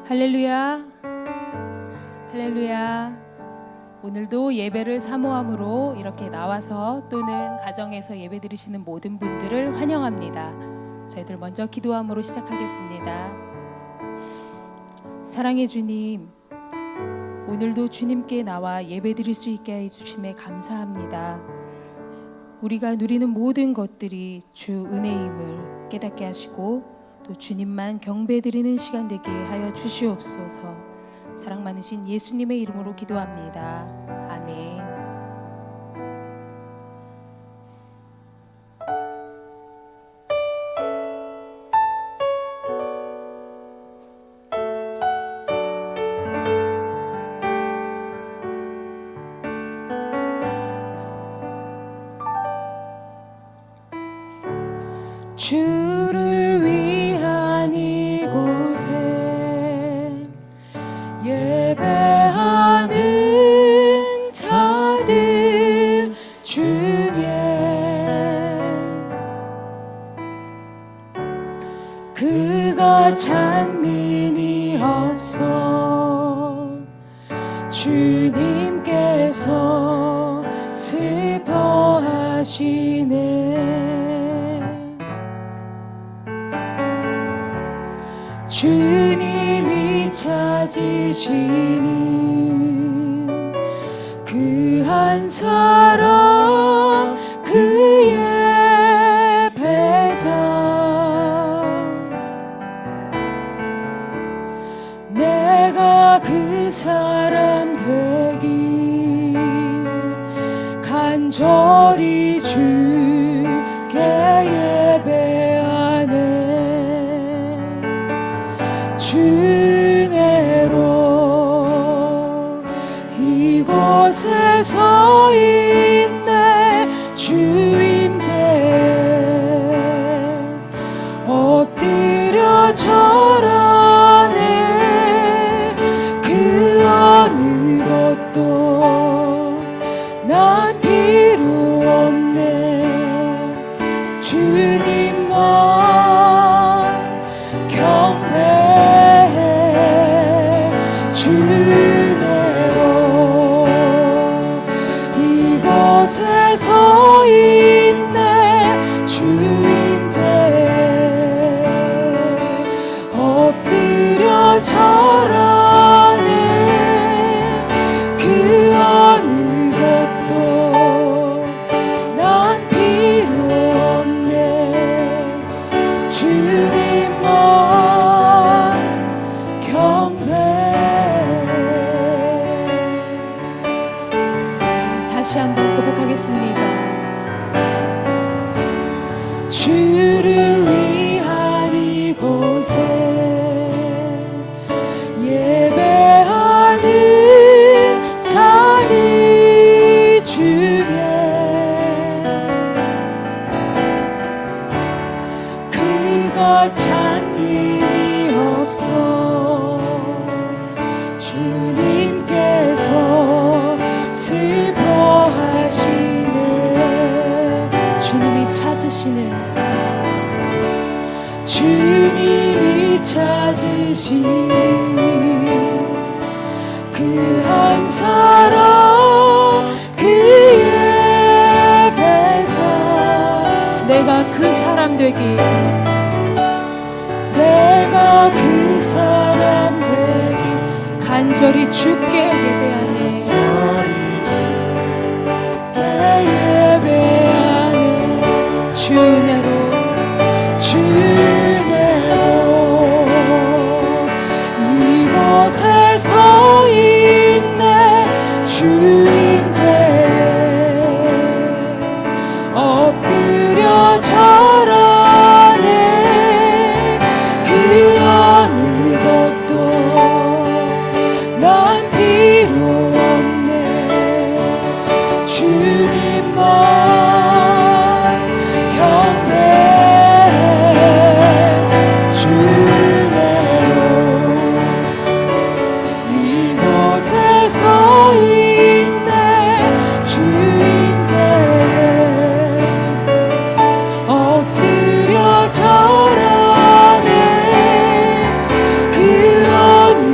할렐루야, 할렐루야. 오늘도 예배를 사모함으로 이렇게 나와서 또는 가정에서 예배 드리시는 모든 분들을 환영합니다. 저희들 먼저 기도함으로 시작하겠습니다. 사랑의 주님, 오늘도 주님께 나와 예배 드릴 수 있게 해주심에 감사합니다. 우리가 누리는 모든 것들이 주 은혜임을 깨닫게 하시고 또 주님만 경배드리는 시간 되게 하여 주시옵소서. 사랑 많으신 예수님의 이름으로 기도합니다. 아멘. 주를 위한 이곳에 예배하는 자들 중에 그가 찾는이 없어 주님께서 슬퍼하시네. 주님이 찾으시는 그 한 사람 그의 배자 내가 그 사람 되길 간절히 주께 예배하네. 주내로 이곳에 서 있네. 주임제 엎드려 절하네. 그 어느 것도 난 필요 없네. 주님만 경배해. 주내로 이곳에 서 있네. 주임제 엎드려 절하네. 그 어느 것도 난 필요 없네. 주님만 다시 한번 고백하겠습니다. 주를 위한 이곳에 예배하는 자들 중에 그가 찾는이 없어 주님께서 슬퍼하시네. 주님이 찾으시는 주님이 찾으시는 그 한 사람 그의 배자 내가 그 사람 되길 내가 그 사람 되길 간절히 주께 예배하네. 예배하네. 주내로 이곳에 서 있네. 주임제 엎드려 절하네. 그 어느 것도 난 필요 없네. 주님만 경배해. 주내로 이곳에 서 있네. 주임제 엎드려 절하네. 그 어느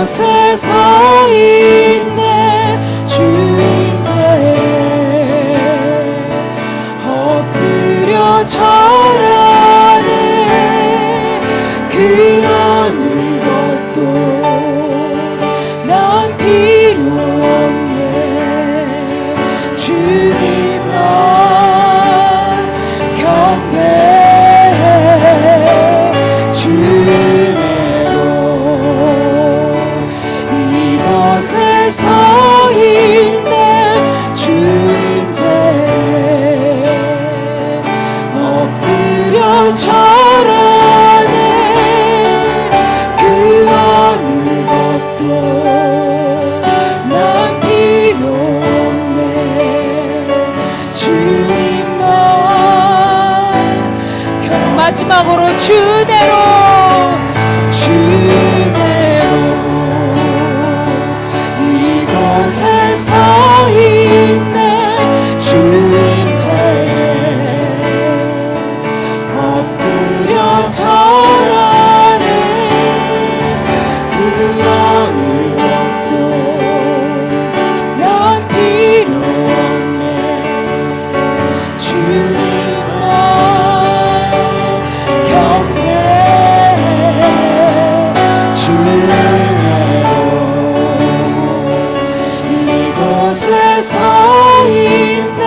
이곳에 서 있네 주인께 엎드려 절하네 그 어느 것도 난 필요 없네 주님만 경배해 주 은혜로 이곳에 서 있네 주인께 엎드려 절하네 그 어느 것도 난 필요 없네 주님만 마지막으로 주 은혜로 주 은혜로 이곳에 서 있네 주인께 엎드려 절하네 그 어느 것도 난 필요 없네 주님만 경배해 주 은혜로 이곳에 서 있네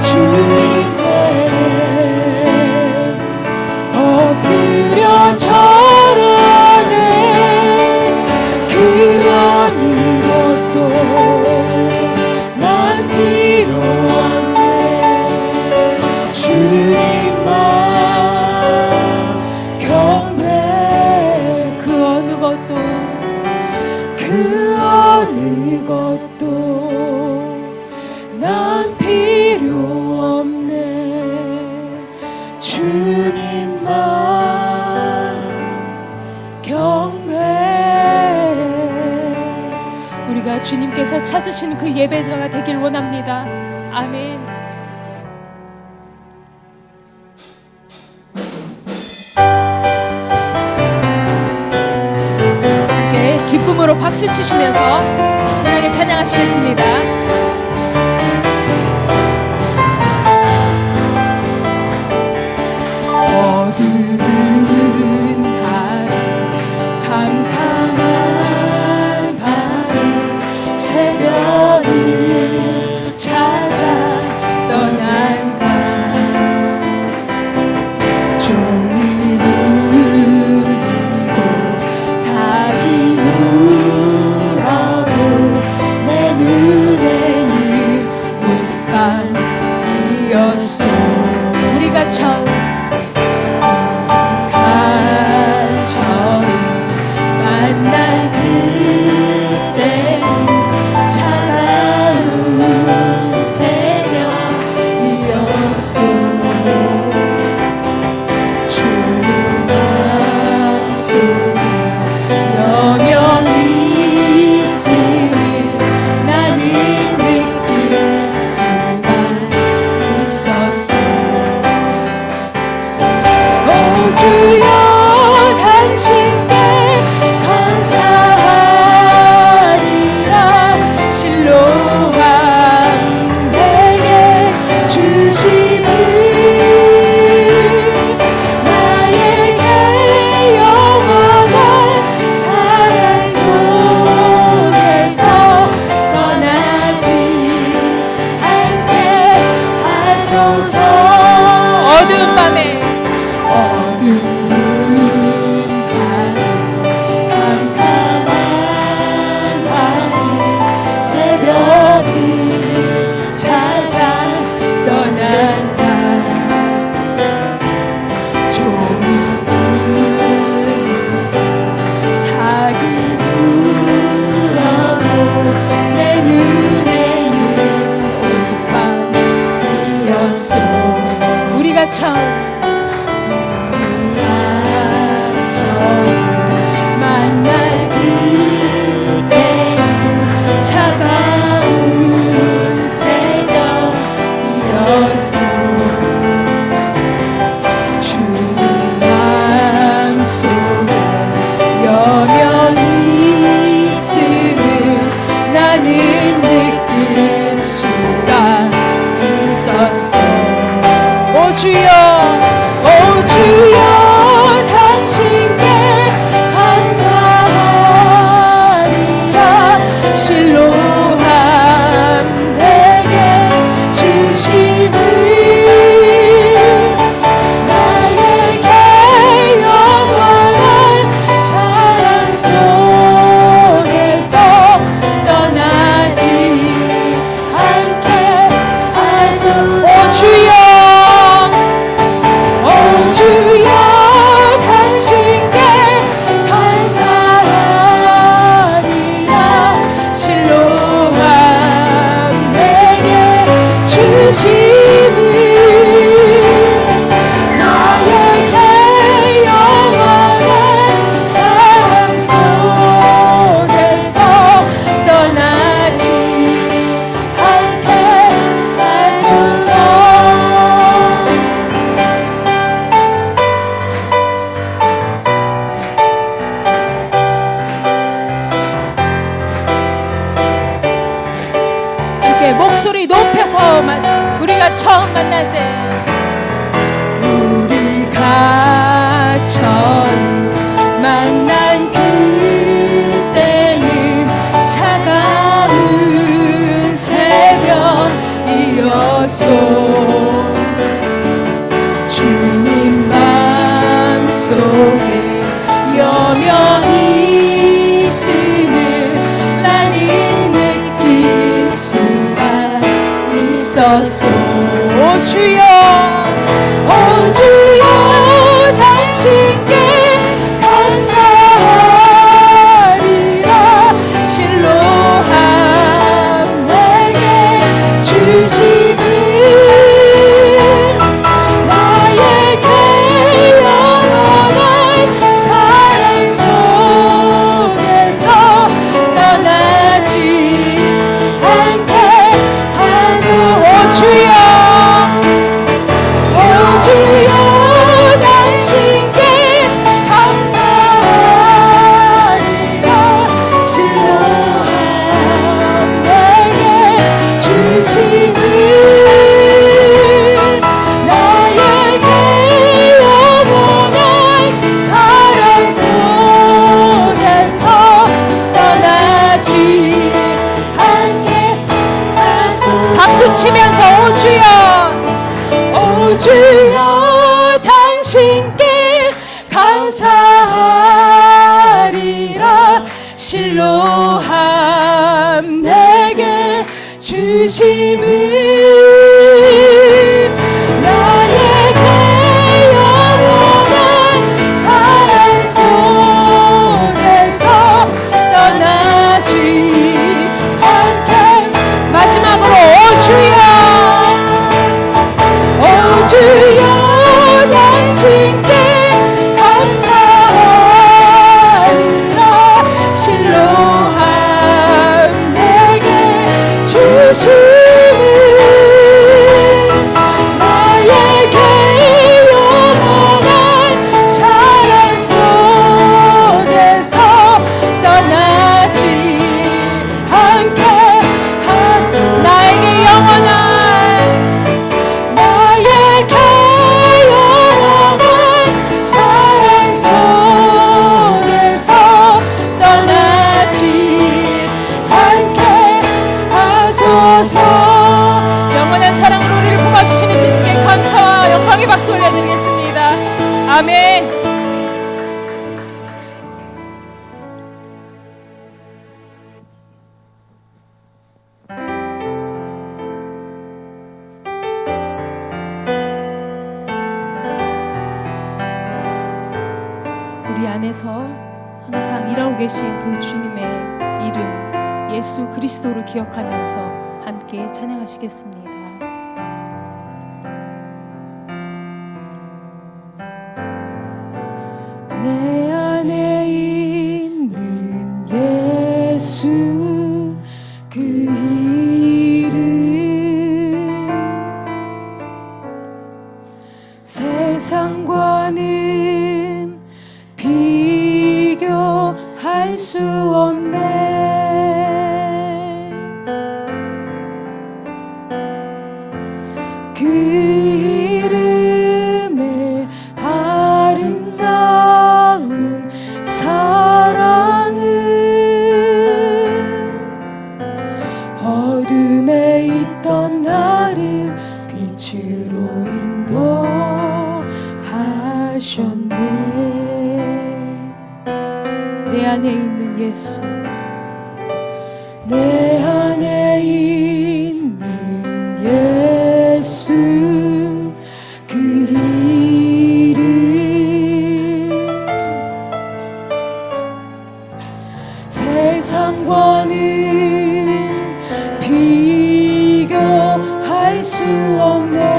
주인께 엎드려 절하네 그 어느 것도 난 필요 없네 주님만 경배해 그 어느 것도 그 어느 것도 난 필요 없네 주님만 경배해 우리가 주님께서 찾으신 그 예배자가 되길 원합니다. 아멘. 함께 기쁨으로 박수 치시면서 신나게 찬양하시겠습니다. 어두운 달 캄캄한 밤 새벽이 찾아 떠난 밤 종이 울리고 닭이 울어도 내 눈에 목소리 높여서 우리가 처음 만날 때 우리가 처음 만난 그때는 차가운 새벽이었소. 주님 맘속에 여명이 있음을 나는 느낄 수가 있었소. 오 주여, 오 주여, 당신께 감사하리라. 실로함 내게 주심을 나에게 영원한 사랑 속에서 떠나지 않게 하소. 오 주여, 오 주여, 당신께 감사하리라. 실로함 내게 주심을 나에게 영원한 사랑 속에서 떠나지 않게 하소. 박수 치면서 오 주여, 오 주여, 당신께 감사하리라. 실로함 내게 주심을 나에게 영원한 사랑 속에서 떠나지 않게. 마지막으로 오 주여, 오 주여, 당신께 감사하리라. 실로함 내게 주심을 나에게 영원한 사랑 속에서 떠나지 않게 하소. 나에게 영원한 사랑 속에서 떠나지 않게 하소서. 영원한 사랑으로 우리를 품어주시는 주님께 감사와 영광의 박수 올려드리겠습니다. 아멘. 우리 안에서 항상 일하고 계신 그 주님의 이름 예수 그리스도를 기억하면서 함께 찬양하시겠습니다. 내 안에 있는 예수 그 이름 세상과는 비교할 수 없네. 그 이름의 아름다운 사랑은 어둠에 있던 나를 빛으로 인도하셨네. 내 안에 있는 예수, 내 안에 있는 예수 그 이름 세상과는 비교할 수 없네.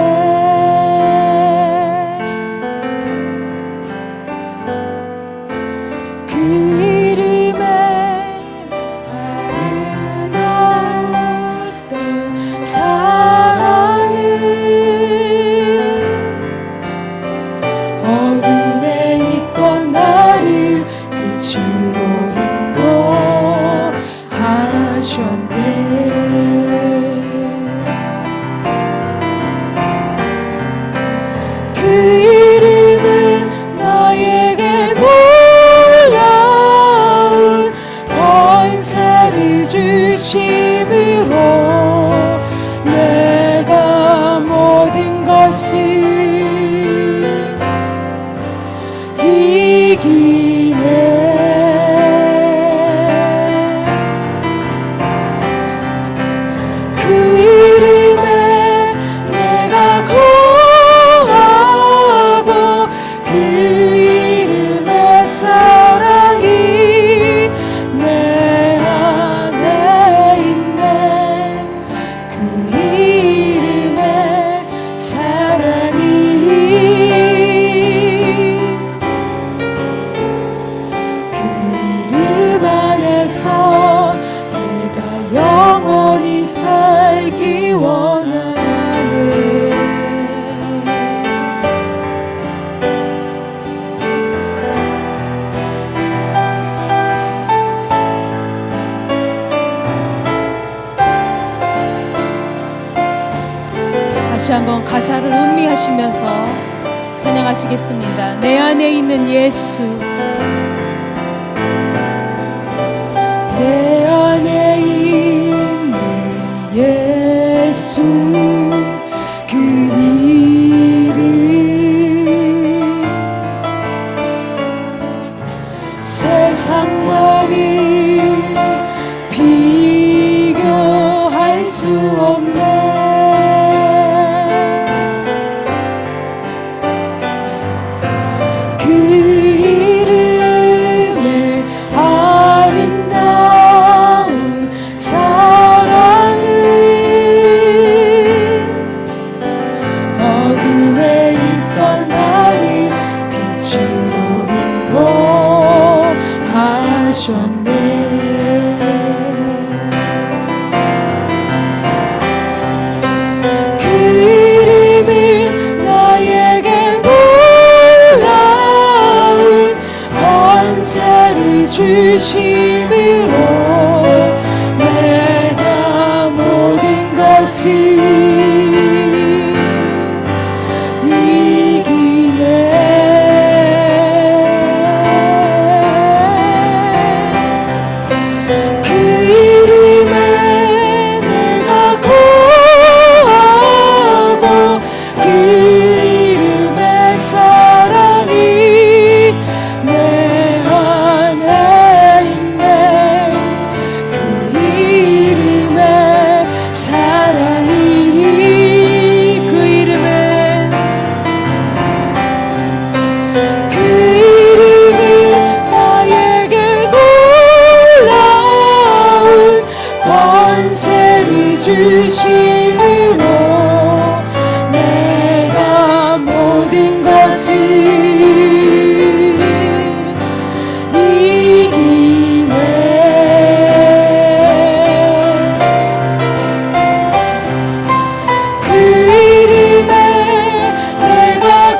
주심으로 내가 모든 것을 이기네. 그 이름에 내가 거하고 그 이름의 사랑이 내 안에 있네. 그 이름의 사랑이 그 이름 안에서 내가 영원히 살기 원하네. 다시 한번 가사를 음미하시면서 찬양하시겠습니다. 내 안에 있는 예수, 내 안에 있는 예수, 그 이름 세상과는 비교할 수 없네. 그 이름의 아름다운 사랑은 어둠에 있던 나를 빛으로 인도하셨네. 그 이름은 나에게 놀라운 권세를 주심으로 내가 모든 것을 이기네. 그 이름에 내가 거하고 그 이름의 사랑이 내 안에 있네. 그 이름의 사랑이 그 이름은 나에게 놀라운 권세를 주심으로 내가 모든 것을 이기네. 그 이름에 내가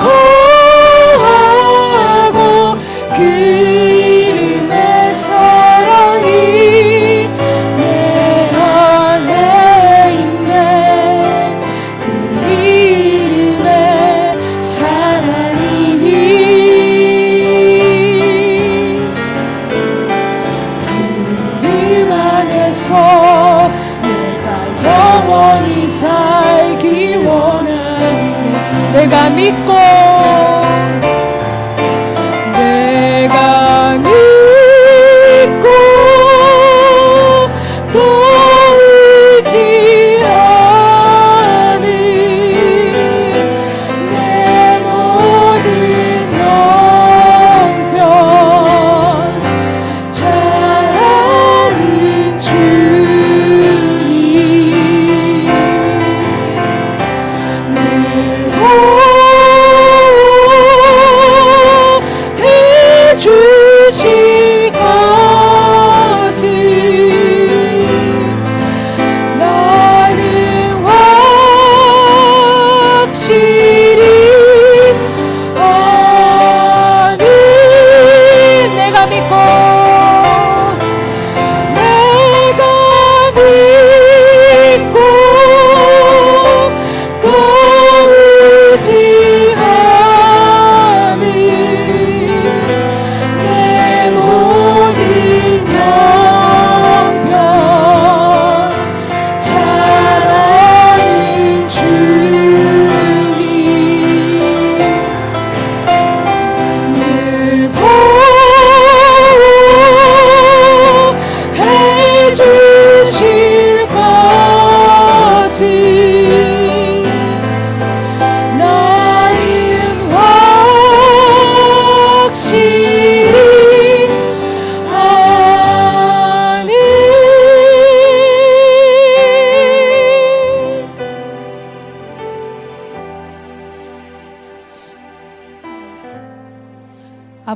거하고 그 이름의 사랑이 내 안에 있네. 그 이름의 사랑이 그 이름 안에서 내가 영원히 살기 원하네. 내가 믿고 또 의지하는 내 모든 형편 잘 아는 주님 늘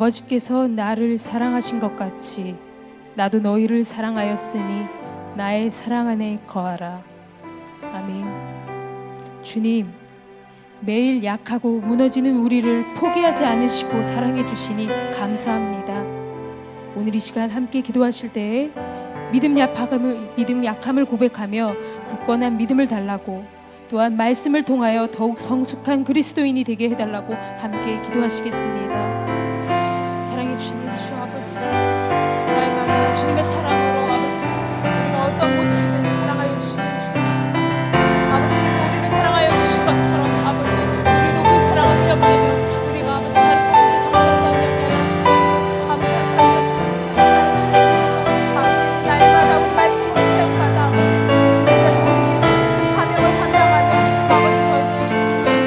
아버지께서 나를 사랑하신 것 같이 나도 너희를 사랑하였으니 나의 사랑 안에 거하라. 아멘. 주님, 매일 약하고 무너지는 우리를 포기하지 않으시고 사랑해 주시니 감사합니다. 오늘 이 시간 함께 기도하실 때에 믿음 약함을 고백하며 굳건한 믿음을 달라고, 또한 말씀을 통하여 더욱 성숙한 그리스도인이 되게 해달라고 함께 기도하시겠습니다. 사랑해 주님, 주 아버지, 날마다 주님의 사랑으로 아버지 우리가 어떤 모습이든지 사랑하여 주시는 주님 아버지께서 우리를 사랑하여 주신 것처럼 아버지 우리도 그 사랑을 회복하며 우리가 아버지 다른 사람들을 정죄하지 않게 하여 주시고 아버지 다른 사람들을 포기하지 않게 하여 주시면서 아버지 날마다 우리 말씀으로 체험받아 아버지 주님께서 우리에게 주신 그 사명을 감당하며 아버지 저희들 주시옵소서.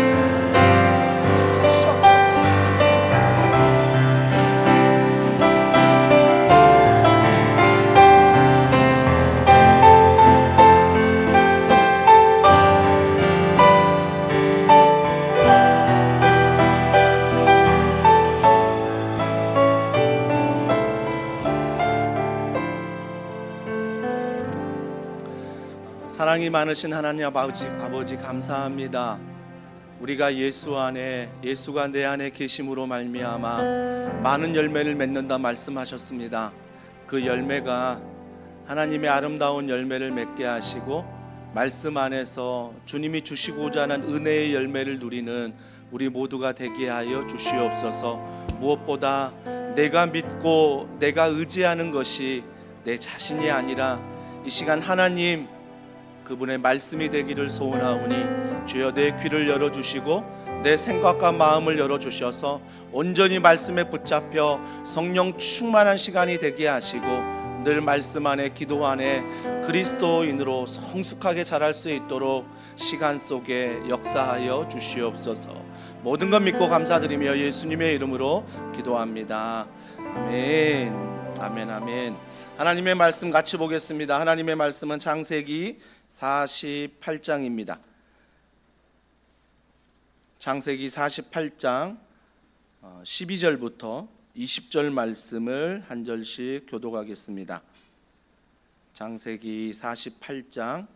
사랑이 많으신 하나님 아버지 감사합니다. 우리가 예수 안에, 예수가 내 안에 계심으로 말미암아 많은 열매를 맺는다 말씀하셨습니다. 그 열매가 하나님의 아름다운 열매를 맺게 하시고 말씀 안에서 주님이 주시고자 하는 은혜의 열매를 누리는 우리 모두가 되게 하여 주시옵소서. 무엇보다 내가 믿고 내가 의지하는 것이 내 자신이 아니라 이 시간 하나님 그분의 말씀이 되기를 소원하오니 주여 내 귀를 열어주시고 내 생각과 마음을 열어주셔서 온전히 말씀에 붙잡혀 성령 충만한 시간이 되게 하시고 늘 말씀 안에 기도 안에 그리스도인으로 성숙하게 자랄 수 있도록 시간 속에 역사하여 주시옵소서. 모든 것 믿고 감사드리며 예수님의 이름으로 기도합니다. 아멘. 아멘. 아멘. 하나님의 말씀 같이 보겠습니다. 하나님의 말씀은 창세기 48장입니다. 창세기 48장 12절부터 20절 말씀을 한 절씩 교독하겠습니다. 창세기 48장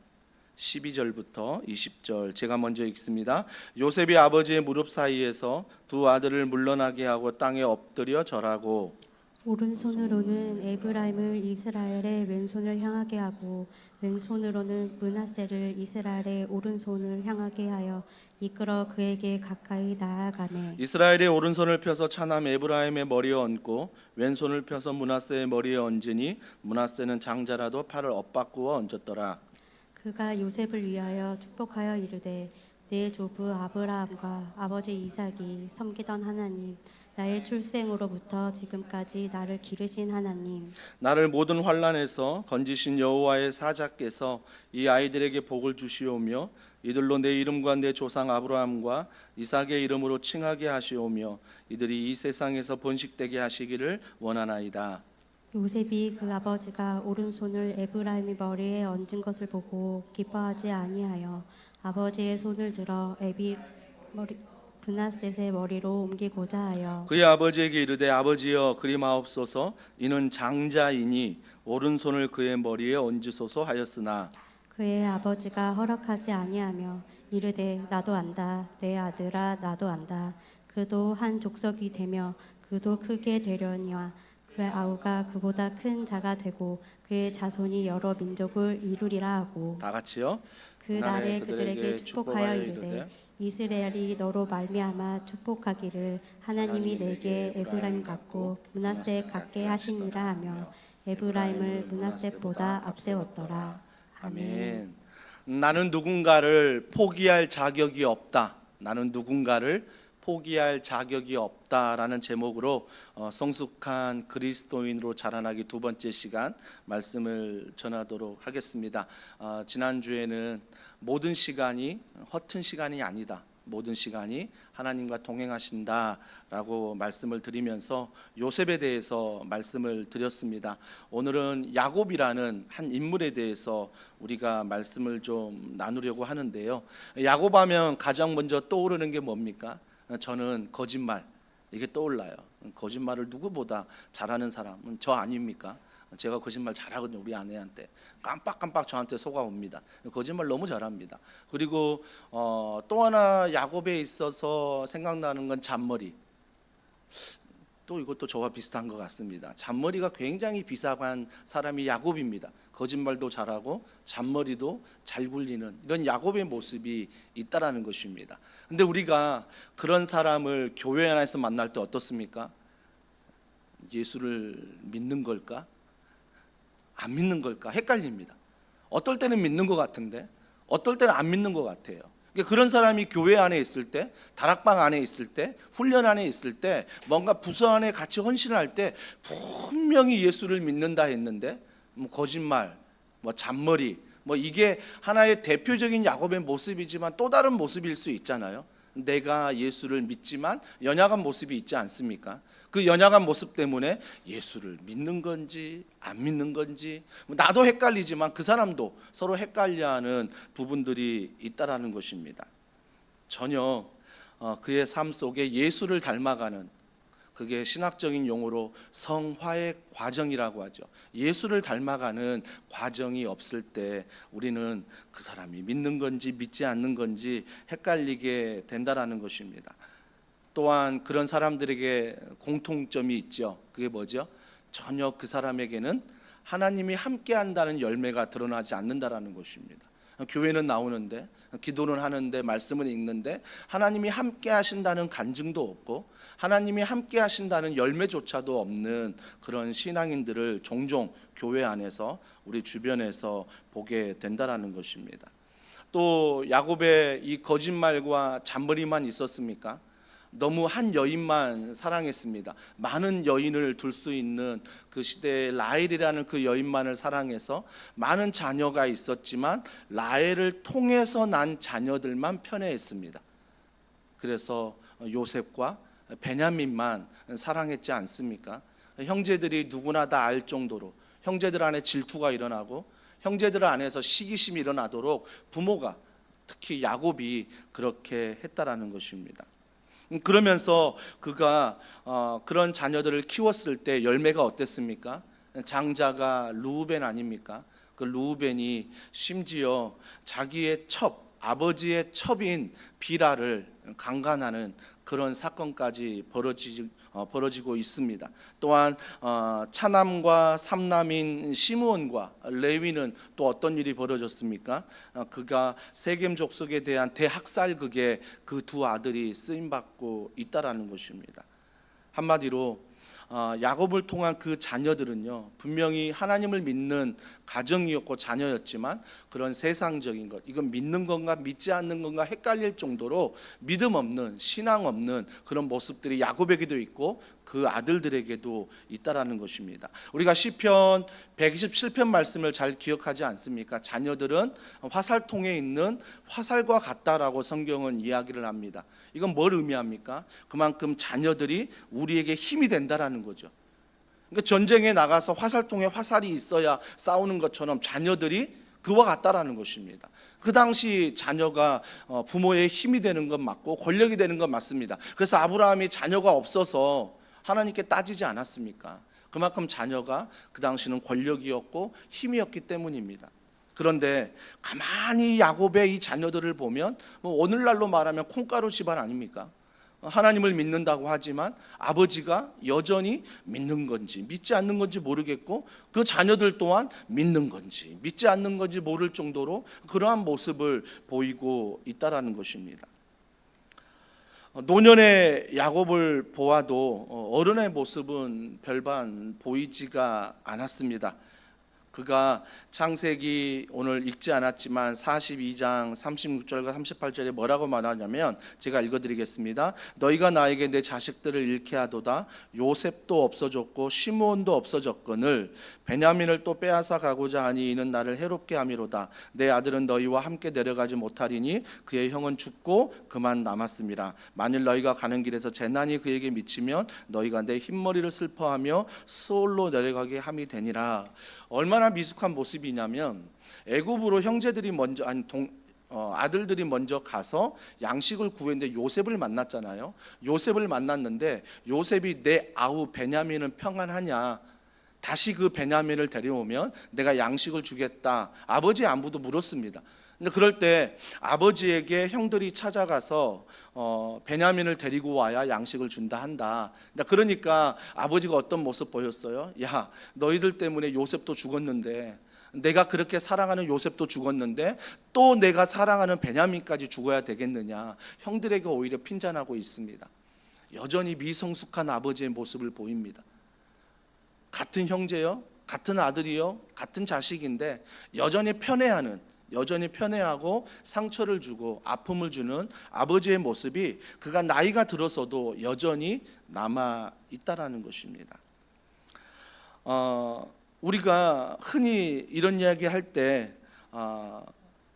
12절부터 20절 제가 먼저 읽습니다. 요셉이 아버지의 무릎 사이에서 두 아들을 물러나게 하고 땅에 엎드려 절하고 오른손으로는 에브라임을 이스라엘의 왼손을 향하게 하고 왼손으로는 므낫세를 이스라엘의 오른손을 향하게 하여 이끌어 그에게 가까이 나아가매 이스라엘의 오른손을 펴서 차남 에브라임의 머리에 얹고 왼손을 펴서 므낫세의 머리에 얹으니 므낫세는 장자라도 팔을 엇바꾸어 얹었더라. 그가 요셉을 위하여 축복하여 이르되 내 조부 아브라함과 아버지 이삭이 섬기던 하나님 나의 출생으로부터 지금까지 나를 기르신 하나님 나를 모든 환난에서 건지신 여호와의 사자께서 이 아이들에게 복을 주시오며 이들로 내 이름과 내 조상 아브라함과 이삭의 이름으로 칭하게 하시오며 이들이 이 세상에서 번식되게 하시기를 원하나이다. 요셉이 그 아버지가 오른손을 에브라임의 머리에 얹은 것을 보고 기뻐하지 아니하여 아버지의 손을 들어 므낫셋의 머리로 옮기고자 하여 그의 아버지에게 이르되 아버지여 그리마옵소서 이는 장자이니 오른손을 그의 머리에 얹으소서 하였으나 그의 아버지가 허락하지 아니하며 이르되 나도 안다 내 아들아 나도 안다 그도 한 족속이 되며 그도 크게 되려니와 그의 아우가 그보다 큰 자가 되고 그의 자손이 여러 민족을 이루리라 하고 다 같이요. 그 날에 그들에게 축복하여 이르되 이스라엘이 너로 말미암아 축복하기를 하나님이 내게 에브라임 같고 므낫세 같게 하시니라 하며 에브라임을 므낫셋보다 앞세웠더라. 아멘. 나는 누군가를 포기할 자격이 없다. 나는 누군가를 포기할 자격이 없다라는 제목으로 성숙한 그리스도인으로 자라나기 두 번째 시간 말씀을 전하도록 하겠습니다. 지난주에는 모든 시간이 허튼 시간이 아니다. 모든 시간이 하나님과 동행하신다라고 말씀을 드리면서 요셉에 대해서 말씀을 드렸습니다. 오늘은 야곱이라는 한 인물에 대해서 우리가 말씀을 좀 나누려고 하는데요. 야곱하면 가장 먼저 떠오르는 게 뭡니까? 저는 거짓말, 이게 떠올라요. 거짓말을 누구보다 잘하는 사람은 저 아닙니까? 제가 거짓말 잘하거든요. 우리 아내한테 깜빡깜빡 저한테 속아옵니다. 거짓말 너무 잘합니다. 그리고 또 하나 야곱에 있어서 생각나는 건 잔머리. 또 이것도 저와 비슷한 것 같습니다. 잔머리가 굉장히 비상한 사람이 야곱입니다. 거짓말도 잘하고 잔머리도 잘 굴리는 이런 야곱의 모습이 있다라는 것입니다. 근데 우리가 그런 사람을 교회 안에서 만날 때 어떻습니까? 예수를 믿는 걸까? 안 믿는 걸까? 헷갈립니다. 어떨 때는 믿는 것 같은데 어떨 때는 안 믿는 것 같아요. 그런 사람이 교회 안에 있을 때, 다락방 안에 있을 때, 훈련 안에 있을 때, 뭔가 부서 안에 같이 헌신을 할 때 분명히 예수를 믿는다 했는데 뭐 거짓말, 뭐 잔머리, 뭐 이게 하나의 대표적인 야곱의 모습이지만 또 다른 모습일 수 있잖아요. 내가 예수를 믿지만 연약한 모습이 있지 않습니까? 그 연약한 모습 때문에 예수를 믿는 건지 안 믿는 건지 나도 헷갈리지만 그 사람도 서로 헷갈려하는 부분들이 있다라는 것입니다. 전혀 그의 삶 속에 예수를 닮아가는, 그게 신학적인 용어로 성화의 과정이라고 하죠. 예수를 닮아가는 과정이 없을 때 우리는 그 사람이 믿는 건지 믿지 않는 건지 헷갈리게 된다라는 것입니다. 또한 그런 사람들에게 공통점이 있죠. 그게 뭐죠? 전혀 그 사람에게는 하나님이 함께 한다는 열매가 드러나지 않는다라는 것입니다. 교회는 나오는데, 기도는 하는데, 말씀을 읽는데 하나님이 함께 하신다는 간증도 없고 하나님이 함께 하신다는 열매조차도 없는 그런 신앙인들을 종종 교회 안에서, 우리 주변에서 보게 된다라는 것입니다. 또 야곱의 이 거짓말과 잔머리만 있었습니까? 너무 한 여인만 사랑했습니다. 많은 여인을 둘 수 있는 그 시대에 라헬이라는 그 여인만을 사랑해서 많은 자녀가 있었지만 라헬을 통해서 난 자녀들만 편애했습니다. 그래서 요셉과 베냐민만 사랑했지 않습니까? 형제들이 누구나 다 알 정도로 형제들 안에 질투가 일어나고 형제들 안에서 시기심이 일어나도록 부모가, 특히 야곱이 그렇게 했다라는 것입니다. 그러면서 그가 그런 자녀들을 키웠을 때 열매가 어땠습니까? 장자가 루우벤 아닙니까? 그 루우벤이 심지어 자기의 아버지의 첩인 비라를 강간하는 그런 사건까지 벌어지고 있습니다. 또한 차남과 삼남인 시므온과 레위는 또 어떤 일이 벌어졌습니까? 그가 세겜 족속에 대한 대학살극에 그 두 아들이 쓰임받고 있다라는 것입니다. 한마디로 야곱을 통한 그 자녀들은요, 분명히 하나님을 믿는 가정이었고 자녀였지만 그런 세상적인 것, 이건 믿는 건가 믿지 않는 건가 헷갈릴 정도로 믿음 없는, 신앙 없는 그런 모습들이 야곱에게도 있고 그 아들들에게도 있다라는 것입니다. 우리가 시편 127편 말씀을 잘 기억하지 않습니까? 자녀들은 화살통에 있는 화살과 같다라고 성경은 이야기를 합니다. 이건 뭘 의미합니까? 그만큼 자녀들이 우리에게 힘이 된다라는 거죠. 그러니까 전쟁에 나가서 화살통에 화살이 있어야 싸우는 것처럼 자녀들이 그와 같다라는 것입니다. 그 당시 자녀가 부모의 힘이 되는 건 맞고 권력이 되는 건 맞습니다. 그래서 아브라함이 자녀가 없어서 하나님께 따지지 않았습니까? 그만큼 자녀가 그 당시는 권력이었고 힘이었기 때문입니다. 그런데 가만히 야곱의 이 자녀들을 보면 오늘날로 말하면 콩가루 집안 아닙니까? 하나님을 믿는다고 하지만 아버지가 여전히 믿는 건지 믿지 않는 건지 모르겠고 그 자녀들 또한 믿는 건지 믿지 않는 건지 모를 정도로 그러한 모습을 보이고 있다라는 것입니다. 노년의 야곱을 보아도 어른의 모습은 별반 보이지가 않았습니다. 그가 창세기 오늘 읽지 않았지만 42장 36절과 38절에 뭐라고 말하냐면, 제가 읽어드리겠습니다. 너희가 나에게 내 자식들을 잃게 하도다. 요셉도 없어졌고 시므온도 없어졌거늘 베냐민을 또 빼앗아 가고자 하니 이는 나를 해롭게 함이로다. 내 아들은 너희와 함께 내려가지 못하리니 그의 형은 죽고 그만 남았습니다. 만일 너희가 가는 길에서 재난이 그에게 미치면 너희가 내 흰머리를 슬퍼하며 수올로 내려가게 함이 되니라. 얼마나 미숙한 모습이냐면 애굽으로 형제들이 먼저 아들들이 먼저 가서 양식을 구했는데 요셉을 만났잖아요. 요셉을 만났는데 요셉이 내 아우 베냐민은 평안하냐, 다시 그 베냐민을 데려오면 내가 양식을 주겠다, 아버지 안부도 물었습니다. 근데 그럴 때 아버지에게 형들이 찾아가서 베냐민을 데리고 와야 양식을 준다 한다. 그러니까 아버지가 어떤 모습 보였어요? 야, 너희들 때문에 요셉도 죽었는데, 내가 그렇게 사랑하는 요셉도 죽었는데 또 내가 사랑하는 베냐민까지 죽어야 되겠느냐. 형들에게 오히려 핀잔하고 있습니다. 여전히 미성숙한 아버지의 모습을 보입니다. 같은 형제요, 같은 아들이요, 같은 자식인데 여전히 편애하고 상처를 주고 아픔을 주는 아버지의 모습이 그가 나이가 들어서도 여전히 남아 있다라는 것입니다. 우리가 흔히 이런 이야기 할 때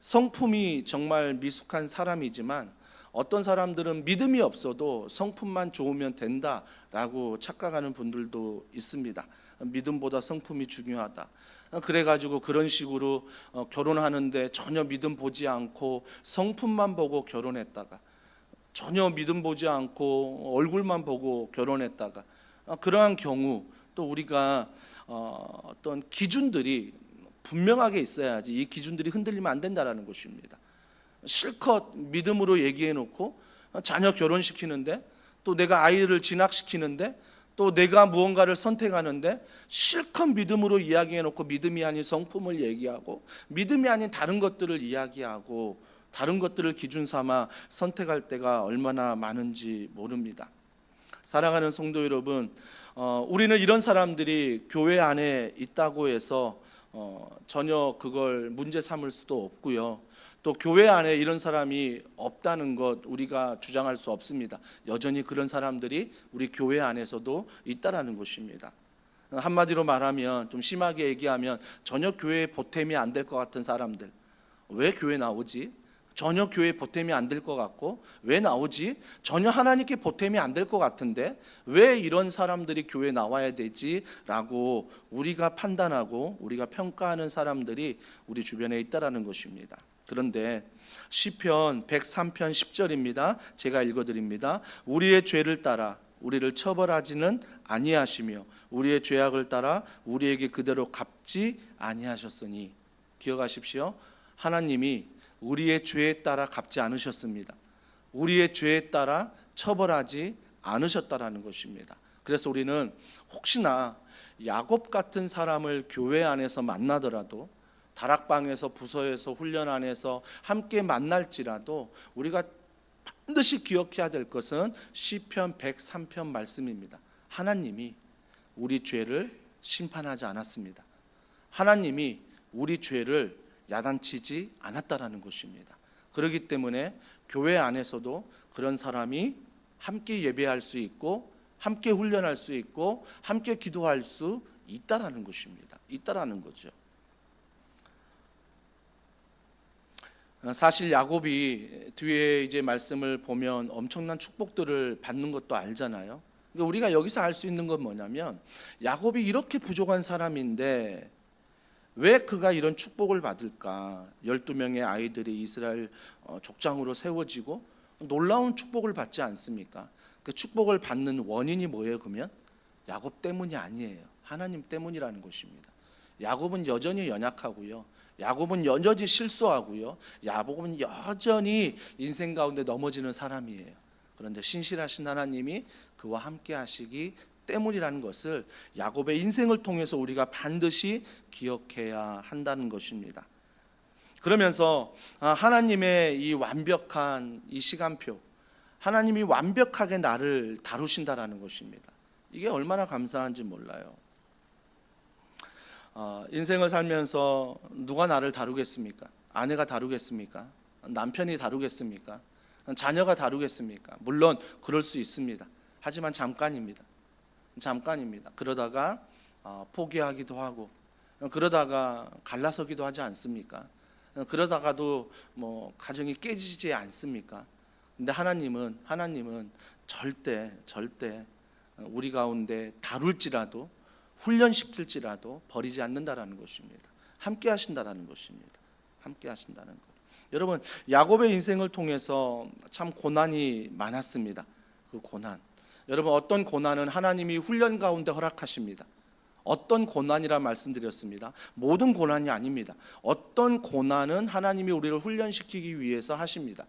성품이 정말 미숙한 사람이지만 어떤 사람들은 믿음이 없어도 성품만 좋으면 된다라고 착각하는 분들도 있습니다. 믿음보다 성품이 중요하다. 그래가지고 그런 식으로 결혼하는데 전혀 믿음 보지 않고 성품만 보고 결혼했다가, 전혀 믿음 보지 않고 얼굴만 보고 결혼했다가, 그러한 경우 또 우리가 어떤 기준들이 분명하게 있어야지 이 기준들이 흔들리면 안 된다라는 것입니다. 실컷 믿음으로 얘기해 놓고 자녀 결혼시키는데, 또 내가 아이를 진학시키는데, 또 내가 무언가를 선택하는데 실컷 믿음으로 이야기해 놓고 믿음이 아닌 성품을 얘기하고 믿음이 아닌 다른 것들을 이야기하고 다른 것들을 기준 삼아 선택할 때가 얼마나 많은지 모릅니다. 사랑하는 성도 여러분, 우리는 이런 사람들이 교회 안에 있다고 해서 전혀 그걸 문제 삼을 수도 없고요. 또 교회 안에 이런 사람이 없다는 것 우리가 주장할 수 없습니다. 여전히 그런 사람들이 우리 교회 안에서도 있다라는 것입니다. 한마디로 말하면, 좀 심하게 얘기하면 전혀 교회에 보탬이 안 될 것 같은 사람들, 왜 교회 나오지? 전혀 교회 보탬이 안 될 것 같고 왜 나오지? 전혀 하나님께 보탬이 안 될 것 같은데 왜 이런 사람들이 교회 나와야 되지? 라고 우리가 판단하고 우리가 평가하는 사람들이 우리 주변에 있다라는 것입니다. 그런데 시편 103편 10절입니다. 제가 읽어드립니다. 우리의 죄를 따라 우리를 처벌하지는 아니하시며 우리의 죄악을 따라 우리에게 그대로 갚지 아니하셨으니. 기억하십시오. 하나님이 우리의 죄에 따라 갚지 않으셨습니다. 우리의 죄에 따라 처벌하지 않으셨다라는 것입니다. 그래서 우리는 혹시나 야곱 같은 사람을 교회 안에서 만나더라도, 다락방에서, 부서에서, 훈련 안에서 함께 만날지라도 우리가 반드시 기억해야 될 것은 시편 103편 말씀입니다. 하나님이 우리 죄를 심판하지 않았습니다. 하나님이 우리 죄를 야단치지 않았다라는 것입니다. 그렇기 때문에 교회 안에서도 그런 사람이 함께 예배할 수 있고 함께 훈련할 수 있고 함께 기도할 수 있다라는 것입니다. 있다라는 거죠. 사실 야곱이 뒤에 이제 말씀을 보면 엄청난 축복들을 받는 것도 알잖아요. 그러니까 우리가 여기서 알 수 있는 건 뭐냐면, 야곱이 이렇게 부족한 사람인데 왜 그가 이런 축복을 받을까? 12명의 아이들이 이스라엘 족장으로 세워지고 놀라운 축복을 받지 않습니까? 그 축복을 받는 원인이 뭐예요? 그러면 야곱 때문이 아니에요. 하나님 때문이라는 것입니다. 야곱은 여전히 연약하고요. 야곱은 여전히 실수하고요. 야곱은 여전히 인생 가운데 넘어지는 사람이에요. 그런데 신실하신 하나님이 그와 함께 하시기 때문이라는 것을 야곱의 인생을 통해서 우리가 반드시 기억해야 한다는 것입니다. 그러면서 하나님의 이 완벽한 이 시간표, 하나님이 완벽하게 나를 다루신다라는 것입니다. 이게 얼마나 감사한지 몰라요. 인생을 살면서 누가 나를 다루겠습니까? 아내가 다루겠습니까? 남편이 다루겠습니까? 자녀가 다루겠습니까? 물론 그럴 수 있습니다. 하지만 잠깐입니다. 그러다가 포기하기도 하고, 그러다가 갈라서기도 하지 않습니까? 그러다가도 뭐 가정이 깨지지 않습니까? 근데 하나님은 절대 우리 가운데 다룰지라도 훈련시킬지라도 버리지 않는다라는 것입니다. 함께 하신다라는 것입니다. 함께 하신다는 것. 여러분, 야곱의 인생을 통해서 참 고난이 많았습니다. 그 고난, 여러분, 어떤 고난은 하나님이 훈련 가운데 허락하십니다. 어떤 고난이라 말씀드렸습니다. 모든 고난이 아닙니다. 어떤 고난은 하나님이 우리를 훈련시키기 위해서 하십니다.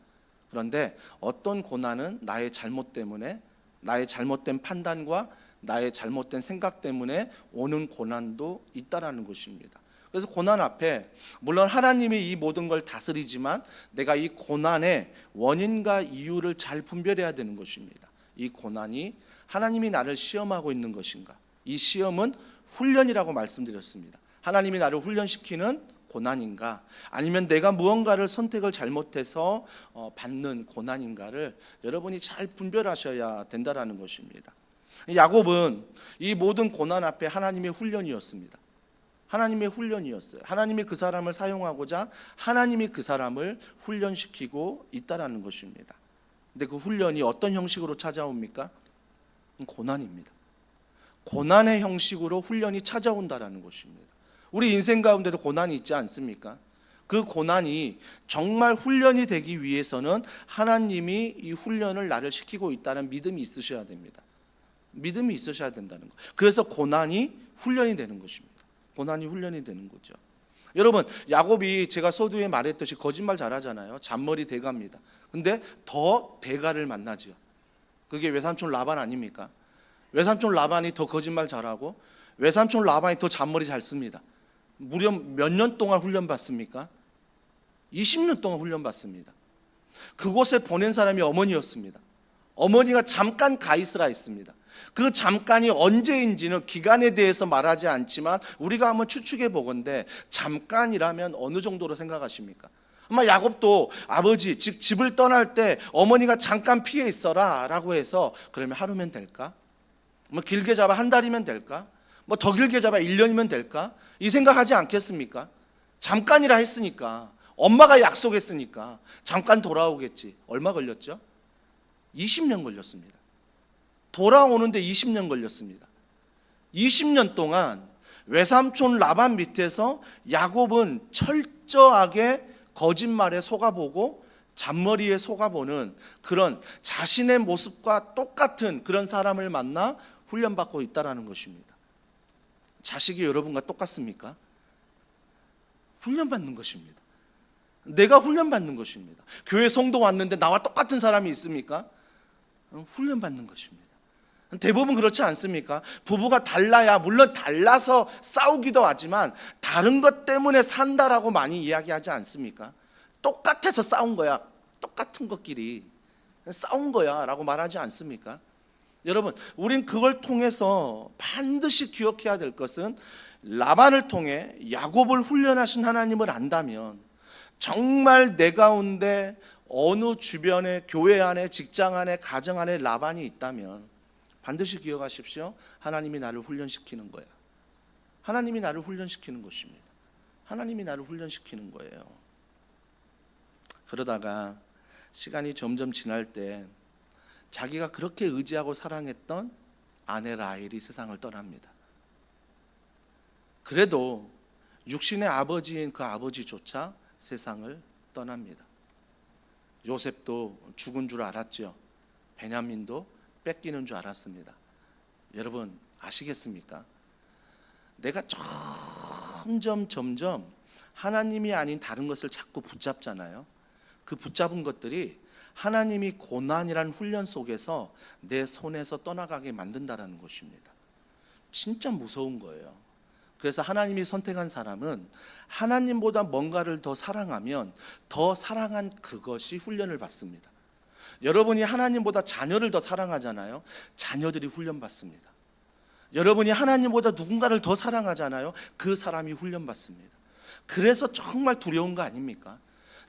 그런데 어떤 고난은 나의 잘못 때문에, 나의 잘못된 판단과 나의 잘못된 생각 때문에 오는 고난도 있다라는 것입니다. 그래서 고난 앞에 물론 하나님이 이 모든 걸 다스리지만 내가 이 고난의 원인과 이유를 잘 분별해야 되는 것입니다. 이 고난이 하나님이 나를 시험하고 있는 것인가? 이 시험은 훈련이라고 말씀드렸습니다. 하나님이 나를 훈련시키는 고난인가? 아니면 내가 무언가를 선택을 잘못해서 받는 고난인가를 여러분이 잘 분별하셔야 된다라는 것입니다. 야곱은 이 모든 고난 앞에 하나님의 훈련이었습니다. 하나님의 훈련이었어요. 하나님이 그 사람을 사용하고자 하나님이 그 사람을 훈련시키고 있다라는 것입니다. 근데 그 훈련이 어떤 형식으로 찾아옵니까? 고난입니다. 고난의 형식으로 훈련이 찾아온다라는 것입니다. 우리 인생 가운데도 고난이 있지 않습니까? 그 고난이 정말 훈련이 되기 위해서는 하나님이 이 훈련을 나를 시키고 있다는 믿음이 있으셔야 됩니다. 믿음이 있으셔야 된다는 것. 그래서 고난이 훈련이 되는 것입니다. 고난이 훈련이 되는 거죠. 여러분, 야곱이 제가 서두에 말했듯이 거짓말 잘하잖아요. 잔머리 대가입니다. 근데 더 대가를 만나죠. 그게 외삼촌 라반 아닙니까? 외삼촌 라반이 더 거짓말 잘하고 외삼촌 라반이 더 잔머리 잘 씁니다. 무려 몇 년 동안 훈련받습니까? 20년 동안 훈련받습니다. 그곳에 보낸 사람이 어머니였습니다. 어머니가 잠깐 가 있으라 했습니다. 그 잠깐이 언제인지는 기간에 대해서 말하지 않지만 우리가 한번 추측해 보건대 잠깐이라면 어느 정도로 생각하십니까? 아마 야곱도 아버지 즉 집을 떠날 때 어머니가 잠깐 피해 있어라 라고 해서 그러면 하루면 될까? 뭐 길게 잡아 한 달이면 될까? 뭐 더 길게 잡아 1년이면 될까? 이 생각하지 않겠습니까? 잠깐이라 했으니까, 엄마가 약속했으니까 잠깐 돌아오겠지. 얼마 걸렸죠? 20년 걸렸습니다. 돌아오는데 20년 걸렸습니다. 20년 동안 외삼촌 라반 밑에서 야곱은 철저하게 거짓말에 속아보고 잔머리에 속아보는 그런 자신의 모습과 똑같은 그런 사람을 만나 훈련받고 있다는 것입니다. 자식이 여러분과 똑같습니까? 훈련받는 것입니다. 내가 훈련받는 것입니다. 교회 성도 왔는데 나와 똑같은 사람이 있습니까? 훈련받는 것입니다. 대부분 그렇지 않습니까? 부부가 달라야 물론 달라서 싸우기도 하지만 다른 것 때문에 산다라고 많이 이야기하지 않습니까? 똑같아서 싸운 거야. 똑같은 것끼리 싸운 거야 라고 말하지 않습니까? 여러분, 우린 그걸 통해서 반드시 기억해야 될 것은 라반을 통해 야곱을 훈련하신 하나님을 안다면 정말 내 가운데 어느 주변에 교회 안에 직장 안에 가정 안에 라반이 있다면 반드시 기억하십시오. 하나님이 나를 훈련시키는 거예요. 하나님이 나를 훈련시키는 것입니다. 하나님이 나를 훈련시키는 거예요. 그러다가 시간이 점점 지날 때 자기가 그렇게 의지하고 사랑했던 아내 라헬이 세상을 떠납니다. 그래도 육신의 아버지인 그 아버지조차 세상을 떠납니다. 요셉도 죽은 줄 알았죠. 베냐민도 뺏기는 줄 알았습니다. 여러분 아시겠습니까? 내가 점점 하나님이 아닌 다른 것을 자꾸 붙잡잖아요. 그 붙잡은 것들이 하나님이 고난이라는 훈련 속에서 내 손에서 떠나가게 만든다는 것입니다. 진짜 무서운 거예요. 그래서 하나님이 선택한 사람은 하나님보다 뭔가를 더 사랑하면 더 사랑한 그것이 훈련을 받습니다. 여러분이 하나님보다 자녀를 더 사랑하잖아요. 자녀들이 훈련받습니다. 여러분이 하나님보다 누군가를 더 사랑하잖아요. 그 사람이 훈련받습니다. 그래서 정말 두려운 거 아닙니까?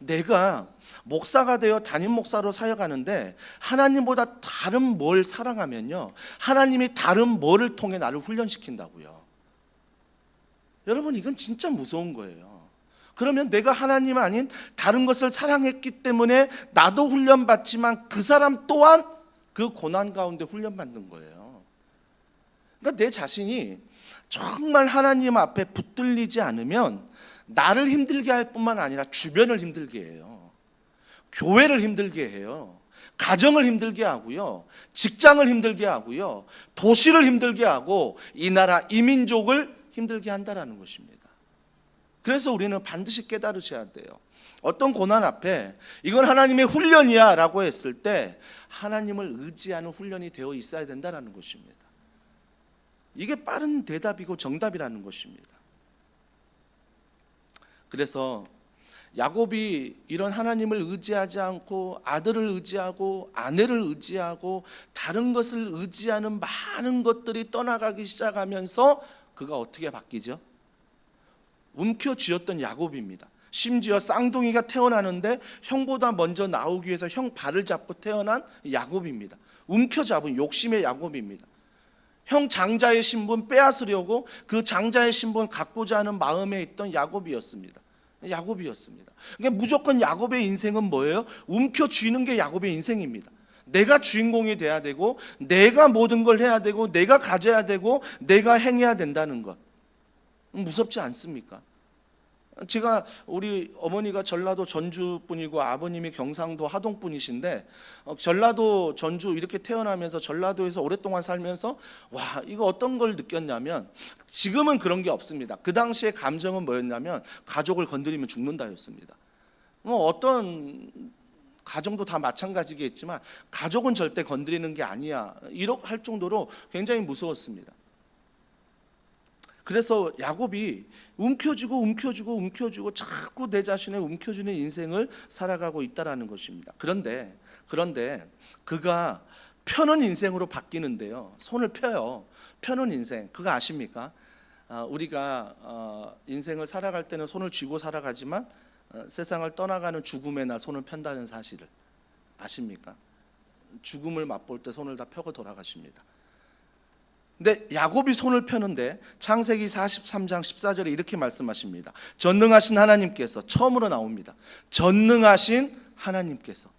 내가 목사가 되어 담임 목사로 사역하는데 하나님보다 다른 뭘 사랑하면요, 하나님이 다른 뭐를 통해 나를 훈련시킨다고요. 여러분 이건 진짜 무서운 거예요. 그러면 내가 하나님 아닌 다른 것을 사랑했기 때문에 나도 훈련받지만 그 사람 또한 그 고난 가운데 훈련받는 거예요. 그러니까 내 자신이 정말 하나님 앞에 붙들리지 않으면 나를 힘들게 할 뿐만 아니라 주변을 힘들게 해요. 교회를 힘들게 해요. 가정을 힘들게 하고요. 직장을 힘들게 하고요. 도시를 힘들게 하고 이 나라 이민족을 힘들게 한다라는 것입니다. 그래서 우리는 반드시 깨달으셔야 돼요. 어떤 고난 앞에 이건 하나님의 훈련이야 라고 했을 때 하나님을 의지하는 훈련이 되어 있어야 된다는 것입니다. 이게 빠른 대답이고 정답이라는 것입니다. 그래서 야곱이 이런 하나님을 의지하지 않고 아들을 의지하고 아내를 의지하고 다른 것을 의지하는 많은 것들이 떠나가기 시작하면서 그가 어떻게 바뀌죠? 움켜쥐었던 야곱입니다. 심지어 쌍둥이가 태어나는데 형보다 먼저 나오기 위해서 형 발을 잡고 태어난 야곱입니다. 움켜잡은 욕심의 야곱입니다. 형 장자의 신분 빼앗으려고 그 장자의 신분 갖고자 하는 마음에 있던 야곱이었습니다. 그러니까 무조건 야곱의 인생은 뭐예요? 움켜쥐는 게 야곱의 인생입니다. 내가 주인공이 돼야 되고 내가 모든 걸 해야 되고 내가 가져야 되고 내가 행해야 된다는 것. 무섭지 않습니까? 제가 우리 어머니가 전라도 전주 분이고 아버님이 경상도 하동 분이신데 전라도 전주 이렇게 태어나면서 전라도에서 오랫동안 살면서 와 이거 어떤 걸 느꼈냐면 지금은 그런 게 없습니다. 그 당시에 감정은 뭐였냐면 가족을 건드리면 죽는다였습니다. 뭐 어떤 가정도 다 마찬가지겠지만 가족은 절대 건드리는 게 아니야 이렇게 할 정도로 굉장히 무서웠습니다. 그래서 야곱이 움켜쥐고 자꾸 내 자신의 움켜쥐는 인생을 살아가고 있다라는 것입니다. 그런데 그가 펴는 인생으로 바뀌는데요. 손을 펴요. 펴는 인생. 그거 아십니까? 우리가 인생을 살아갈 때는 손을 쥐고 살아가지만 세상을 떠나가는 죽음의 날 손을 편다는 사실을 아십니까? 죽음을 맛볼 때 손을 다 펴고 돌아가십니다. 근데 야곱이 손을 펴는데 창세기 43장 14절에 이렇게 말씀하십니다. 전능하신 하나님께서 처음으로 나옵니다. 전능하신 하나님께서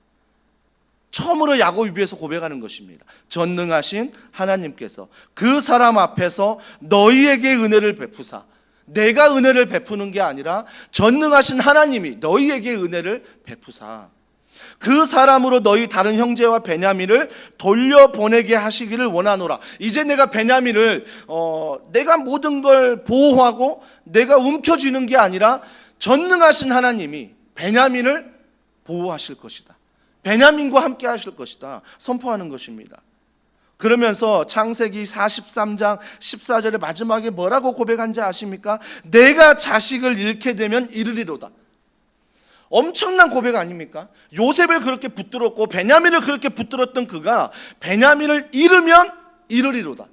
처음으로 야곱 입에서 고백하는 것입니다. 전능하신 하나님께서 그 사람 앞에서 너희에게 은혜를 베푸사. 내가 은혜를 베푸는 게 아니라 전능하신 하나님이 너희에게 은혜를 베푸사. 그 사람으로 너희 다른 형제와 베냐민을 돌려보내게 하시기를 원하노라. 이제 내가 베냐민을 내가 모든 걸 보호하고 내가 움켜쥐는 게 아니라 전능하신 하나님이 베냐민을 보호하실 것이다. 베냐민과 함께 하실 것이다. 선포하는 것입니다. 그러면서 창세기 43장 14절의 마지막에 뭐라고 고백한지 아십니까? 내가 자식을 잃게 되면 이르리로다. 엄청난 고백 아닙니까? 요셉을 그렇게 붙들었고 베냐민을 그렇게 붙들었던 그가 베냐민을 잃으면 이르리로다.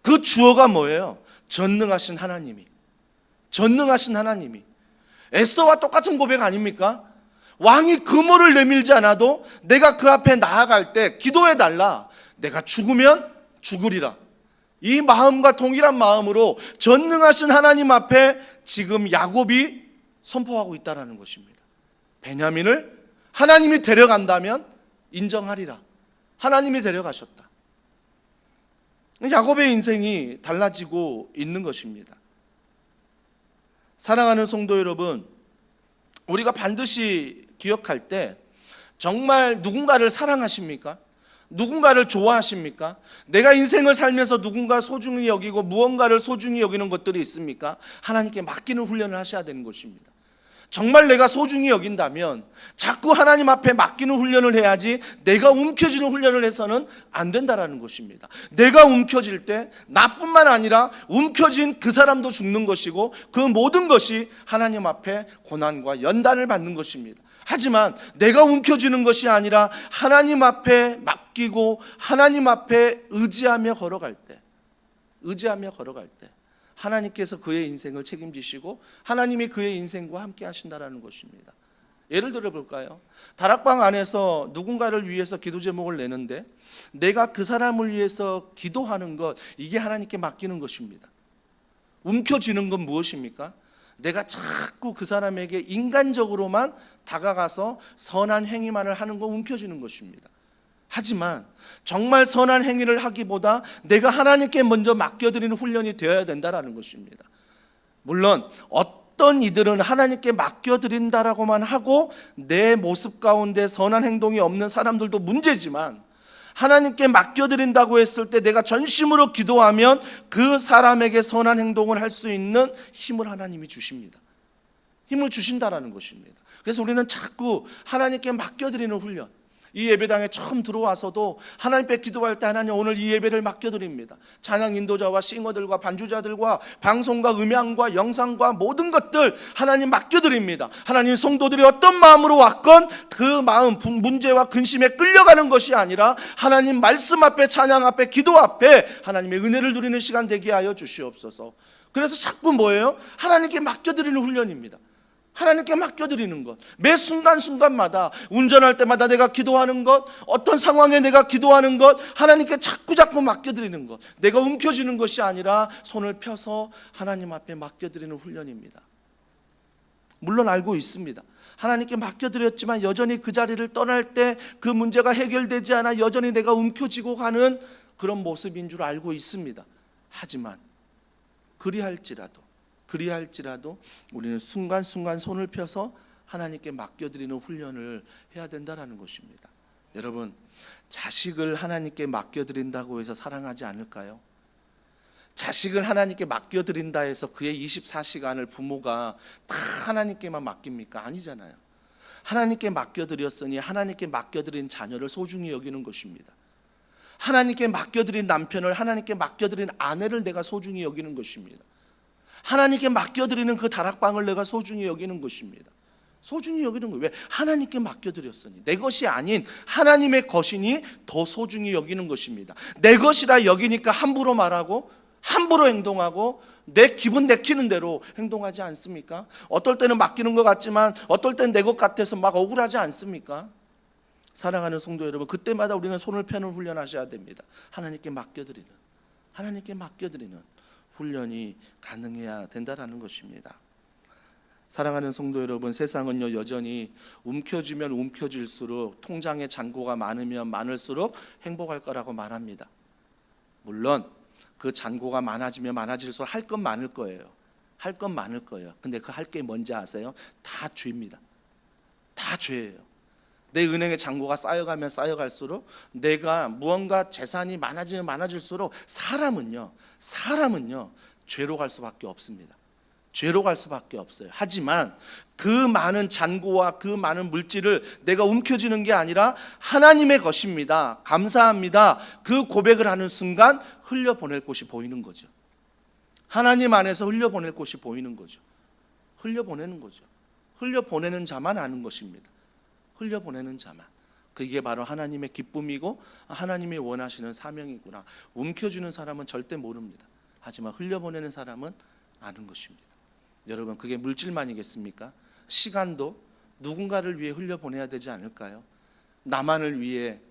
그 주어가 뭐예요? 전능하신 하나님이. 에스더와 똑같은 고백 아닙니까? 왕이 금호를 내밀지 않아도 내가 그 앞에 나아갈 때 기도해달라. 내가 죽으면 죽으리라. 이 마음과 동일한 마음으로 전능하신 하나님 앞에 지금 야곱이 선포하고 있다는 것입니다. 베냐민을 하나님이 데려간다면 인정하리라. 하나님이 데려가셨다. 야곱의 인생이 달라지고 있는 것입니다. 사랑하는 성도 여러분, 우리가 반드시 기억할 때 정말 누군가를 사랑하십니까? 누군가를 좋아하십니까? 내가 인생을 살면서 누군가 소중히 여기고 무언가를 소중히 여기는 것들이 있습니까? 하나님께 맡기는 훈련을 하셔야 되는 것입니다. 정말 내가 소중히 여긴다면 자꾸 하나님 앞에 맡기는 훈련을 해야지 내가 움켜쥐는 훈련을 해서는 안 된다라는 것입니다. 내가 움켜질 때 나뿐만 아니라 움켜진 그 사람도 죽는 것이고 그 모든 것이 하나님 앞에 고난과 연단을 받는 것입니다. 하지만 내가 움켜쥐는 것이 아니라 하나님 앞에 맡기고 하나님 앞에 의지하며 걸어갈 때 하나님께서 그의 인생을 책임지시고 하나님이 그의 인생과 함께 하신다라는 것입니다. 예를 들어 볼까요? 다락방 안에서 누군가를 위해서 기도 제목을 내는데 내가 그 사람을 위해서 기도하는 것, 이게 하나님께 맡기는 것입니다. 움켜쥐는 건 무엇입니까? 내가 자꾸 그 사람에게 인간적으로만 다가가서 선한 행위만을 하는 거 움켜쥐는 것입니다. 하지만 정말 선한 행위를 하기보다 내가 하나님께 먼저 맡겨드리는 훈련이 되어야 된다는 것입니다. 물론 어떤 어떤 이들은 하나님께 맡겨드린다라고만 하고 내 모습 가운데 선한 행동이 없는 사람들도 문제지만, 하나님께 맡겨드린다고 했을 때 내가 전심으로 기도하면 그 사람에게 선한 행동을 할 수 있는 힘을 하나님이 주십니다. 힘을 주신다라는 것입니다. 그래서 우리는 자꾸 하나님께 맡겨드리는 훈련, 이 예배당에 처음 들어와서도 하나님께 기도할 때 하나님 오늘 이 예배를 맡겨드립니다. 찬양 인도자와 싱어들과 반주자들과 방송과 음향과 영상과 모든 것들 하나님 맡겨드립니다. 하나님, 성도들이 어떤 마음으로 왔건 그 마음, 문제와 근심에 끌려가는 것이 아니라 하나님 말씀 앞에, 찬양 앞에, 기도 앞에 하나님의 은혜를 누리는 시간 되게 하여 주시옵소서. 그래서 자꾸 뭐예요? 하나님께 맡겨드리는 훈련입니다. 하나님께 맡겨드리는 것, 매 순간순간마다 운전할 때마다 내가 기도하는 것, 어떤 상황에 내가 기도하는 것, 하나님께 자꾸 맡겨드리는 것, 내가 움켜쥐는 것이 아니라 손을 펴서 하나님 앞에 맡겨드리는 훈련입니다. 물론 알고 있습니다. 하나님께 맡겨드렸지만 여전히 그 자리를 떠날 때 그 문제가 해결되지 않아 여전히 내가 움켜쥐고 가는 그런 모습인 줄 알고 있습니다. 하지만 그리할지라도 우리는 순간순간 손을 펴서 하나님께 맡겨드리는 훈련을 해야 된다는 것입니다. 여러분, 자식을 하나님께 맡겨드린다고 해서 사랑하지 않을까요? 자식을 하나님께 맡겨드린다 해서 그의 24시간을 부모가 다 하나님께만 맡깁니까? 아니잖아요. 하나님께 맡겨드렸으니 하나님께 맡겨드린 자녀를 소중히 여기는 것입니다. 하나님께 맡겨드린 남편을, 하나님께 맡겨드린 아내를 내가 소중히 여기는 것입니다. 하나님께 맡겨드리는 그 다락방을 내가 소중히 여기는 것입니다. 소중히 여기는 거예요. 왜? 하나님께 맡겨드렸으니. 내 것이 아닌 하나님의 것이니 더 소중히 여기는 것입니다. 내 것이라 여기니까 함부로 말하고 함부로 행동하고 내 기분 내키는 대로 행동하지 않습니까? 어떨 때는 맡기는 것 같지만 어떨 때는 내 것 같아서 막 억울하지 않습니까? 사랑하는 성도 여러분, 그때마다 우리는 손을 펴는 훈련하셔야 됩니다. 하나님께 맡겨드리는 훈련이 가능해야 된다는 것입니다. 사랑하는 성도 여러분, 세상은요 여전히 움켜쥐면 움켜질수록, 통장에 잔고가 많으면 많을수록 행복할 거라고 말합니다. 물론 그 잔고가 많아지면 많아질수록 할 건 많을 거예요. 근데 그 할 게 뭔지 아세요? 다 죄입니다. 다 죄예요. 내 은행의 잔고가 쌓여가면 쌓여갈수록, 내가 무언가 재산이 많아지면 많아질수록 사람은요 죄로 갈 수밖에 없습니다. 죄로 갈 수밖에 없어요. 하지만 그 많은 잔고와 그 많은 물질을 내가 움켜쥐는 게 아니라 하나님의 것입니다, 감사합니다, 그 고백을 하는 순간 흘려보낼 곳이 보이는 거죠. 하나님 안에서 흘려보낼 곳이 보이는 거죠. 흘려보내는 자만 아는 것입니다. 흘려보내는 자만. 그게 바로 하나님의 기쁨이고 하나님이 원하시는 사명이구나. 움켜쥐는 사람은 절대 모릅니다. 하지만 흘려보내는 사람은 아는 것입니다. 여러분, 그게 물질만이겠습니까? 시간도 누군가를 위해 흘려보내야 되지 않을까요? 나만을 위해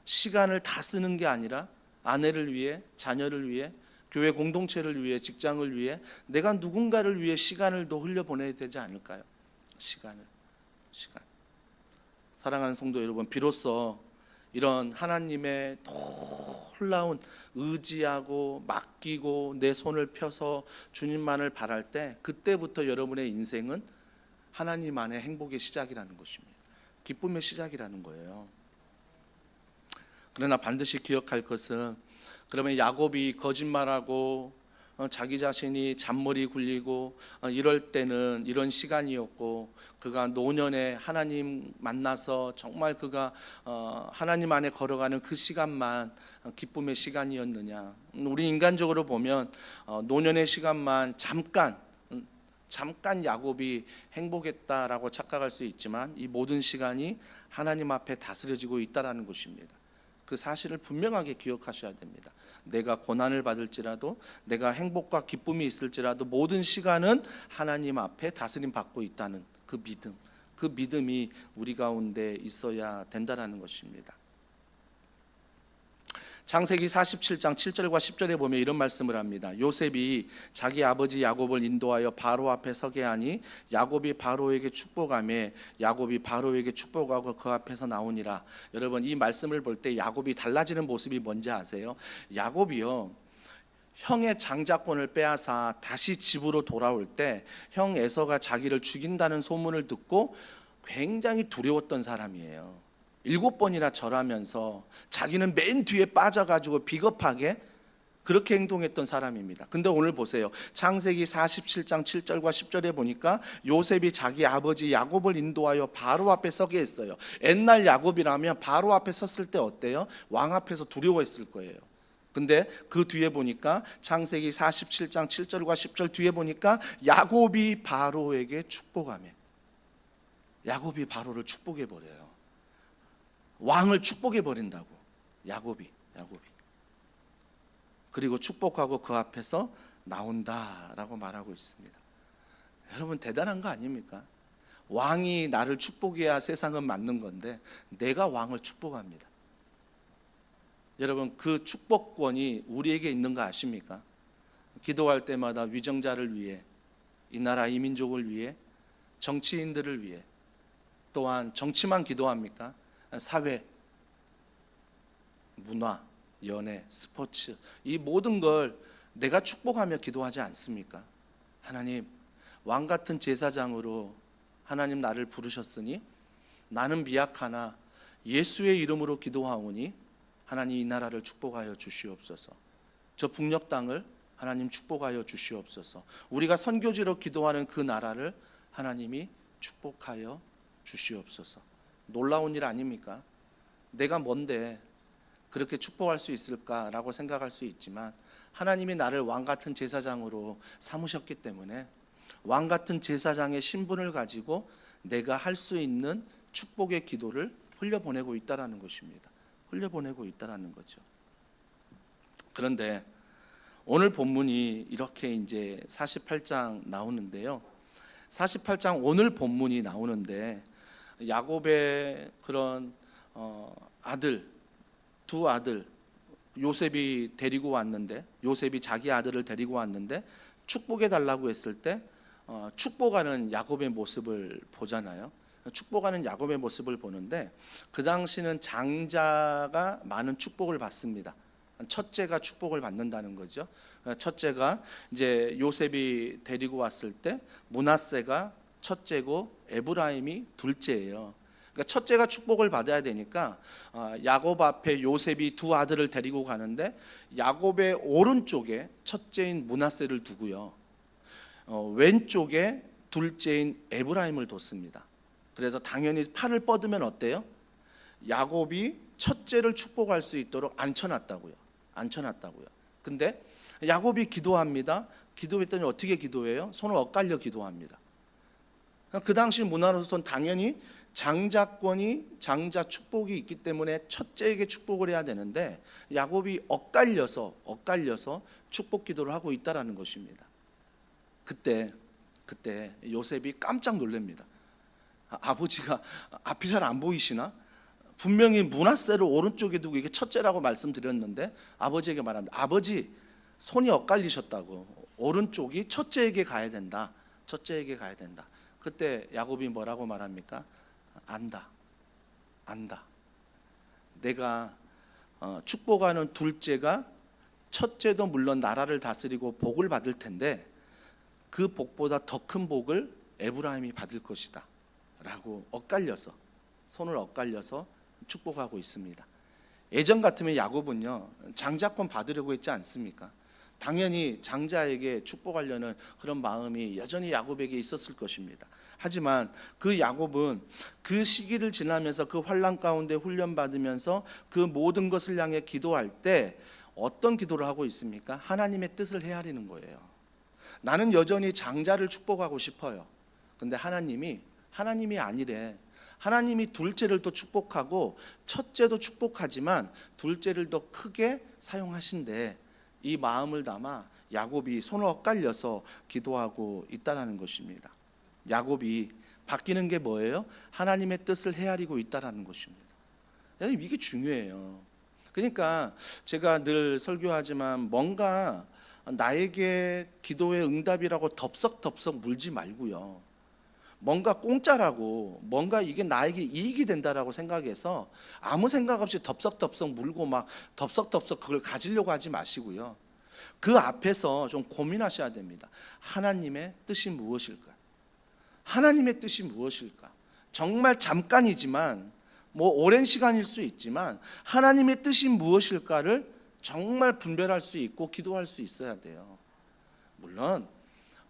시간을 다 쓰는 게 아니라 아내를 위해, 자녀를 위해, 교회 공동체를 위해, 직장을 위해 내가 누군가를 위해 시간을 더 흘려보내야 되지 않을까요? 시간. 사랑하는 성도 여러분, 비로소 이런 하나님의 놀라운 의지하고 맡기고 내 손을 펴서 주님만을 바랄 때, 그때부터 여러분의 인생은 하나님 안의 행복의 시작이라는 것입니다. 기쁨의 시작이라는 거예요. 그러나 반드시 기억할 것은, 그러면 야곱이 거짓말하고 자기 자신이 잔머리 굴리고 이럴 때는 이런 시간이었고, 그가 노년에 하나님 만나서 정말 그가 하나님 안에 걸어가는 그 시간만 기쁨의 시간이었느냐? 우리 인간적으로 보면 노년의 시간만 잠깐 야곱이 행복했다라고 착각할 수 있지만, 이 모든 시간이 하나님 앞에 다스려지고 있다라는 것입니다. 그 사실을 분명하게 기억하셔야 됩니다. 내가 고난을 받을지라도, 내가 행복과 기쁨이 있을지라도 모든 시간은 하나님 앞에 다스림 받고 있다는 그 믿음이 우리 가운데 있어야 된다는 것입니다. 창세기 47장 7절과 10절에 보면 이런 말씀을 합니다. 요셉이 자기 아버지 야곱을 인도하여 바로 앞에 서게 하니 야곱이 바로에게 축복하며 야곱이 바로에게 축복하고 그 앞에서 나오니라. 여러분, 이 말씀을 볼 때 야곱이 달라지는 모습이 뭔지 아세요? 야곱이요, 형의 장자권을 빼앗아 다시 집으로 돌아올 때 형 에서가 자기를 죽인다는 소문을 듣고 굉장히 두려웠던 사람이에요. 7번이나 절하면서 자기는 맨 뒤에 빠져가지고 비겁하게 그렇게 행동했던 사람입니다. 근데 오늘 보세요. 창세기 47장 7절과 10절에 보니까 요셉이 자기 아버지 야곱을 인도하여 바로 앞에 서게 했어요. 옛날 야곱이라면 바로 앞에 섰을 때 어때요? 왕 앞에서 두려워했을 거예요. 근데 그 뒤에 보니까 창세기 47장 7절과 10절 뒤에 보니까 야곱이 바로에게 축복하며, 야곱이 바로를 축복해 버려요. 왕을 축복해 버린다고. 야곱이 그리고 축복하고 그 앞에서 나온다라고 말하고 있습니다. 여러분 대단한 거 아닙니까? 왕이 나를 축복해야 세상은 맞는 건데 내가 왕을 축복합니다. 여러분 그 축복권이 우리에게 있는 거 아십니까? 기도할 때마다 위정자를 위해, 이 나라 이 민족을 위해, 정치인들을 위해, 또한 정치만 기도합니까? 사회, 문화, 연애, 스포츠, 이 모든 걸 내가 축복하며 기도하지 않습니까? 하나님, 왕 같은 제사장으로 하나님 나를 부르셨으니 나는 미약하나 예수의 이름으로 기도하오니 하나님 이 나라를 축복하여 주시옵소서. 저 북녘 땅을 하나님 축복하여 주시옵소서. 우리가 선교지로 기도하는 그 나라를 하나님이 축복하여 주시옵소서. 놀라운 일 아닙니까? 내가 뭔데 그렇게 축복할 수 있을까라고 생각할 수 있지만 하나님이 나를 왕 같은 제사장으로 삼으셨기 때문에 왕 같은 제사장의 신분을 가지고 내가 할 수 있는 축복의 기도를 흘려보내고 있다라는 것입니다. 흘려보내고 있다라는 거죠. 그런데 오늘 본문이 이렇게 이제 48장 나오는데요. 48장 오늘 본문이 나오는데 야곱의 그런 두 아들 요셉이 데리고 왔는데, 요셉이 자기 아들을 데리고 왔는데 축복해 달라고 했을 때 축복하는 야곱의 모습을 보잖아요. 축복하는 야곱의 모습을 보는데 그 당시는 장자가 많은 축복을 받습니다. 첫째가 축복을 받는다는 거죠. 첫째가 이제 요셉이 데리고 왔을 때 므낫세가 첫째고 에브라임이 둘째예요. 그러니까 첫째가 축복을 받아야 되니까 야곱 앞에 요셉이 두 아들을 데리고 가는데 야곱의 오른쪽에 첫째인 므낫세를 두고요, 왼쪽에 둘째인 에브라임을 뒀습니다. 그래서 당연히 팔을 뻗으면 어때요? 야곱이 첫째를 축복할 수 있도록 앉혀놨다고요. 근데 야곱이 기도합니다. 기도했더니 어떻게 기도해요? 손을 엇갈려 기도합니다. 그 당시 문화로서는 당연히 장자권이, 장자 축복이 있기 때문에 첫째에게 축복을 해야 되는데 야곱이 엇갈려서 축복 기도를 하고 있다라는 것입니다. 그때 요셉이 깜짝 놀랍니다. 아버지가 앞이 잘 안 보이시나? 분명히 므낫세를 오른쪽에 두고 이게 첫째라고 말씀드렸는데 아버지에게 말합니다. 아버지, 손이 엇갈리셨다고. 오른쪽이 첫째에게 가야 된다. 그때 야곱이 뭐라고 말합니까? 안다. 내가 축복하는 둘째가 첫째도 물론 나라를 다스리고 복을 받을 텐데 그 복보다 더 큰 복을 에브라임이 받을 것이다 라고 손을 엇갈려서 축복하고 있습니다. 예전 같으면 야곱은요, 장자권 받으려고 했지 않습니까? 당연히 장자에게 축복하려는 그런 마음이 여전히 야곱에게 있었을 것입니다. 하지만 그 야곱은 그 시기를 지나면서 그 환난 가운데 훈련받으면서 그 모든 것을 향해 기도할 때 어떤 기도를 하고 있습니까? 하나님의 뜻을 헤아리는 거예요. 나는 여전히 장자를 축복하고 싶어요. 근데 하나님이 아니래. 하나님이 둘째를 또 축복하고 첫째도 축복하지만 둘째를 더 크게 사용하신대. 이 마음을 담아 야곱이 손을 엇갈려서 기도하고 있다는 것입니다. 야곱이 바뀌는 게 뭐예요? 하나님의 뜻을 헤아리고 있다는 것입니다. 이게 중요해요. 그러니까 제가 늘 설교하지만 뭔가 나에게 기도의 응답이라고 덥석덥석 물지 말고요, 뭔가 공짜라고, 뭔가 이게 나에게 이익이 된다라고 생각해서 아무 생각 없이 덥석덥석 물고 막 덥석덥석 그걸 가지려고 하지 마시고요, 그 앞에서 좀 고민하셔야 됩니다. 하나님의 뜻이 무엇일까? 하나님의 뜻이 무엇일까? 정말 잠깐이지만 오랜 시간일 수 있지만 하나님의 뜻이 무엇일까를 정말 분별할 수 있고 기도할 수 있어야 돼요. 물론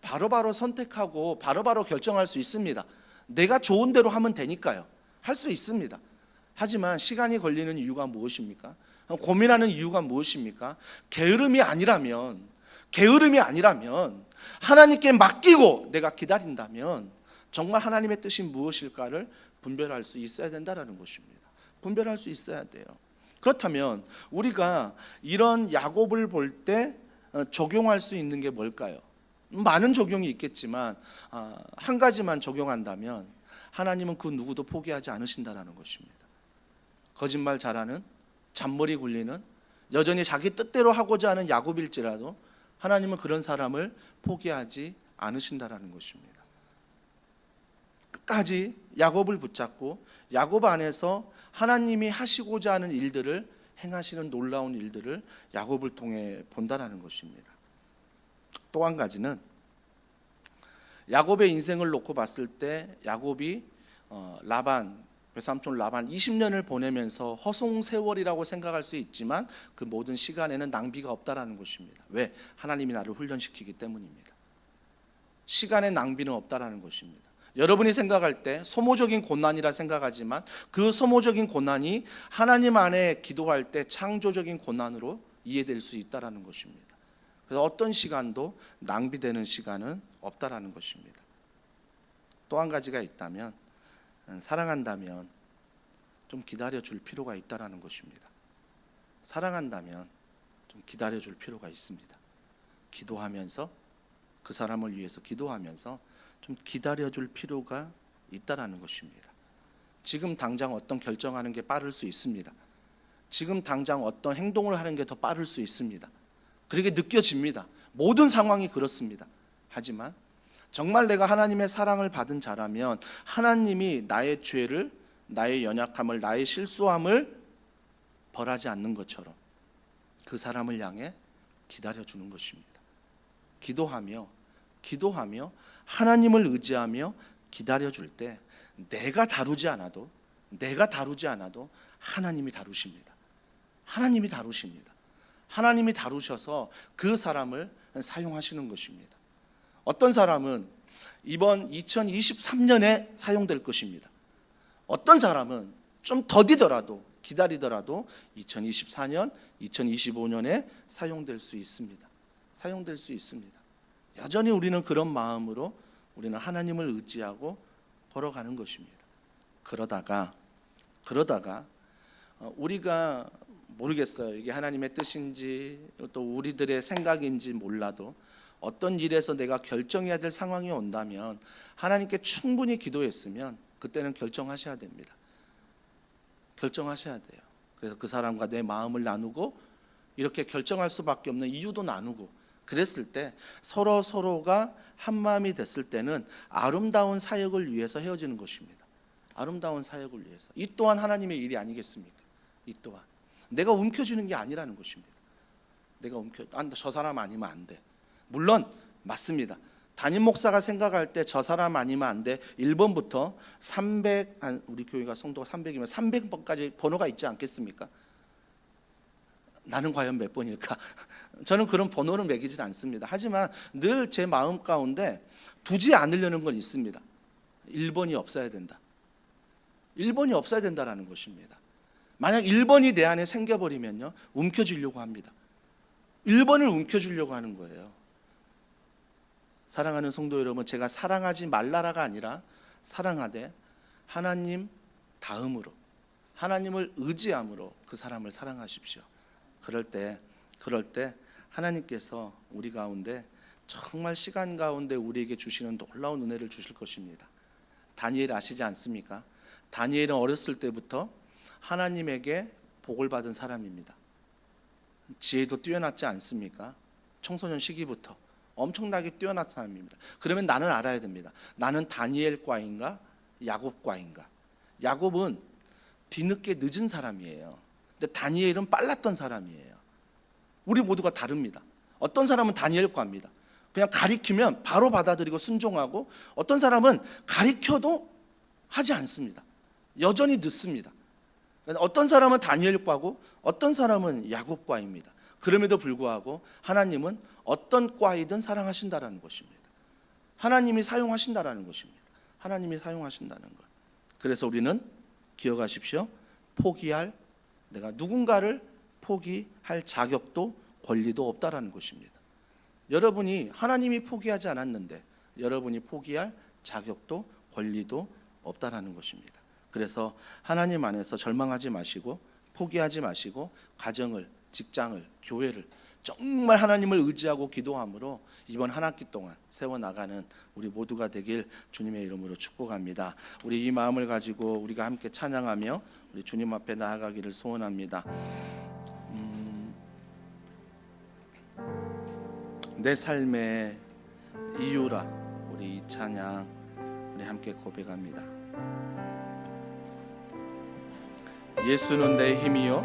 바로바로 선택하고 바로바로 결정할 수 있습니다. 내가 좋은 대로 하면 되니까요. 할 수 있습니다. 하지만 시간이 걸리는 이유가 무엇입니까? 고민하는 이유가 무엇입니까? 게으름이 아니라면 하나님께 맡기고 내가 기다린다면 정말 하나님의 뜻이 무엇일까를 분별할 수 있어야 된다는 것입니다. 분별할 수 있어야 돼요. 그렇다면 우리가 이런 야곱을 볼 때 적용할 수 있는 게 뭘까요? 많은 적용이 있겠지만 한 가지만 적용한다면 하나님은 그 누구도 포기하지 않으신다는 것입니다. 거짓말 잘하는, 잔머리 굴리는, 여전히 자기 뜻대로 하고자 하는 야곱일지라도 하나님은 그런 사람을 포기하지 않으신다는 것입니다. 끝까지 야곱을 붙잡고 야곱 안에서 하나님이 하시고자 하는 일들을 행하시는 놀라운 일들을 야곱을 통해 본다는 것입니다. 또 한 가지는 야곱의 인생을 놓고 봤을 때 야곱이 외삼촌 라반 20년을 보내면서 허송세월이라고 생각할 수 있지만 그 모든 시간에는 낭비가 없다라는 것입니다. 왜? 하나님이 나를 훈련시키기 때문입니다. 시간의 낭비는 없다라는 것입니다. 여러분이 생각할 때 소모적인 고난이라 생각하지만 그 소모적인 고난이 하나님 안에 기도할 때 창조적인 고난으로 이해될 수 있다라는 것입니다. 그래서 어떤 시간도 낭비되는 시간은 없다라는 것입니다. 또 한 가지가 있다면 사랑한다면 좀 기다려줄 필요가 있다라는 것입니다. 사랑한다면 좀 기다려줄 필요가 있습니다. 기도하면서 그 사람을 위해서 기도하면서 좀 기다려줄 필요가 있다라는 것입니다. 지금 당장 어떤 결정하는 게 빠를 수 있습니다. 지금 당장 어떤 행동을 하는 게 더 빠를 수 있습니다. 그렇게 느껴집니다. 모든 상황이 그렇습니다. 하지만 정말 내가 하나님의 사랑을 받은 자라면 하나님이 나의 죄를, 나의 연약함을, 나의 실수함을 벌하지 않는 것처럼 그 사람을 향해 기다려주는 것입니다. 기도하며 하나님을 의지하며 기다려줄 때 내가 다루지 않아도 하나님이 다루십니다. 하나님이 다루셔서 그 사람을 사용하시는 것입니다. 어떤 사람은 이번 2023년에 사용될 것입니다. 어떤 사람은 좀 더디더라도 기다리더라도 2024년, 2025년에 사용될 수 있습니다. 여전히 우리는 그런 마음으로 우리는 하나님을 의지하고 걸어가는 것입니다. 그러다가 우리가 모르겠어요. 이게 하나님의 뜻인지 또 우리들의 생각인지 몰라도 어떤 일에서 내가 결정해야 될 상황이 온다면 하나님께 충분히 기도했으면 그때는 결정하셔야 됩니다. 결정하셔야 돼요. 그래서 그 사람과 내 마음을 나누고 이렇게 결정할 수밖에 없는 이유도 나누고 그랬을 때 서로가 한 마음이 됐을 때는 아름다운 사역을 위해서 헤어지는 것입니다. 아름다운 사역을 위해서. 이 또한 하나님의 일이 아니겠습니까? 이 또한 내가 움켜쥐는 게 아니라는 것입니다. 저 사람 아니면 안 돼. 물론 맞습니다. 담임 목사가 생각할 때 저 사람 아니면 안 돼. 1번부터 300, 우리 교회가 성도가 300이면 300번까지 번호가 있지 않겠습니까? 나는 과연 몇 번일까? 저는 그런 번호를 매기진 않습니다. 하지만 늘 제 마음 가운데 두지 않으려는 건 있습니다. 1번이 없어야 된다. 1번이 없어야 된다라는 것입니다. 만약 1번이 내 안에 생겨버리면요, 움켜쥐려고 합니다. 1번을 움켜쥐려고 하는 거예요. 사랑하는 성도 여러분, 제가 사랑하지 말라라가 아니라 사랑하되 하나님 다음으로, 하나님을 의지함으로 그 사람을 사랑하십시오. 그럴 때 하나님께서 우리 가운데 정말 시간 가운데 우리에게 주시는 놀라운 은혜를 주실 것입니다. 다니엘 아시지 않습니까? 다니엘은 어렸을 때부터 하나님에게 복을 받은 사람입니다. 지혜도 뛰어났지 않습니까? 청소년 시기부터 엄청나게 뛰어난 사람입니다. 그러면 나는 알아야 됩니다. 나는 다니엘과인가 야곱과인가? 야곱은 뒤늦게 늦은 사람이에요. 근데 다니엘은 빨랐던 사람이에요. 우리 모두가 다릅니다. 어떤 사람은 다니엘과입니다. 그냥 가리키면 바로 받아들이고 순종하고, 어떤 사람은 가리켜도 하지 않습니다. 여전히 늦습니다. 어떤 사람은 다니엘과고 어떤 사람은 야곱과입니다. 그럼에도 불구하고 하나님은 어떤 과이든 사랑하신다라는 것입니다. 하나님이 사용하신다라는 것입니다. 하나님이 사용하신다는 것. 그래서 우리는 기억하십시오. 내가 누군가를 포기할 자격도 권리도 없다라는 것입니다. 여러분이 하나님이 포기하지 않았는데 여러분이 포기할 자격도 권리도 없다라는 것입니다. 그래서 하나님 안에서 절망하지 마시고 포기하지 마시고 가정을, 직장을, 교회를 정말 하나님을 의지하고 기도함으로 이번 한 학기 동안 세워나가는 우리 모두가 되길 주님의 이름으로 축복합니다. 우리 이 마음을 가지고 우리가 함께 찬양하며 우리 주님 앞에 나아가기를 소원합니다. 내 삶의 이유라, 우리 이 찬양 우리 함께 고백합니다. 예수는 내 힘이요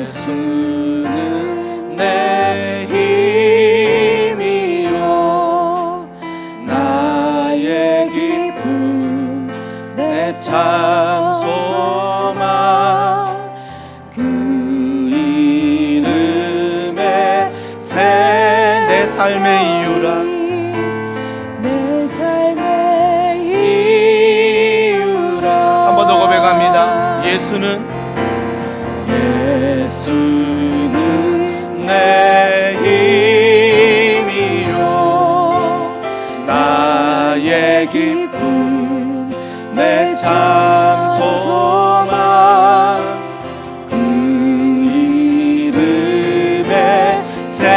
예수는 내 힘이요 나의 기쁨 내 참 소망 그 이름에 내 삶의 이유라 내 삶의 이유라. 한 번 더 고백합니다. 예수는 내 힘이요 나의 기쁨 내 참 소망 그 이름에 생명이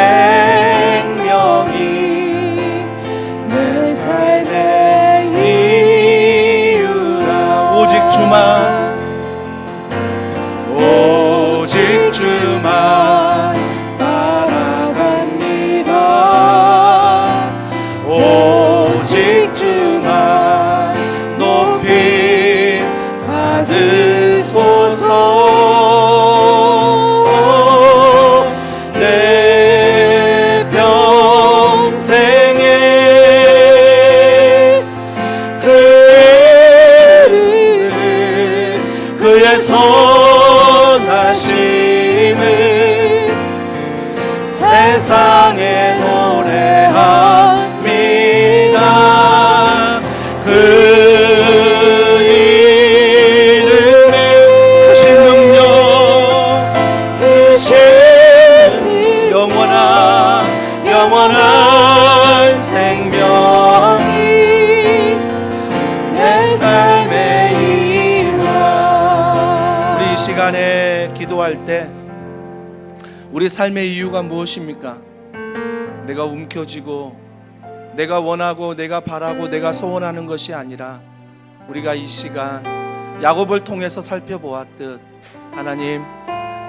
내 삶의 이유라. 오직 주만 따라갑니다. 오직 주만 높이 받으소서. 내 평생에 그의 선하심을 세상에 노래합니다. 그 이름의 크신 능력 영원한 생명이 내 삶의 이유라. 우리 이 시간에 기도할 때 우리 삶의 이유가 무엇입니까? 내가 움켜쥐고 내가 원하고 내가 바라고 내가 소원하는 것이 아니라 우리가 이 시간 야곱을 통해서 살펴보았듯 하나님,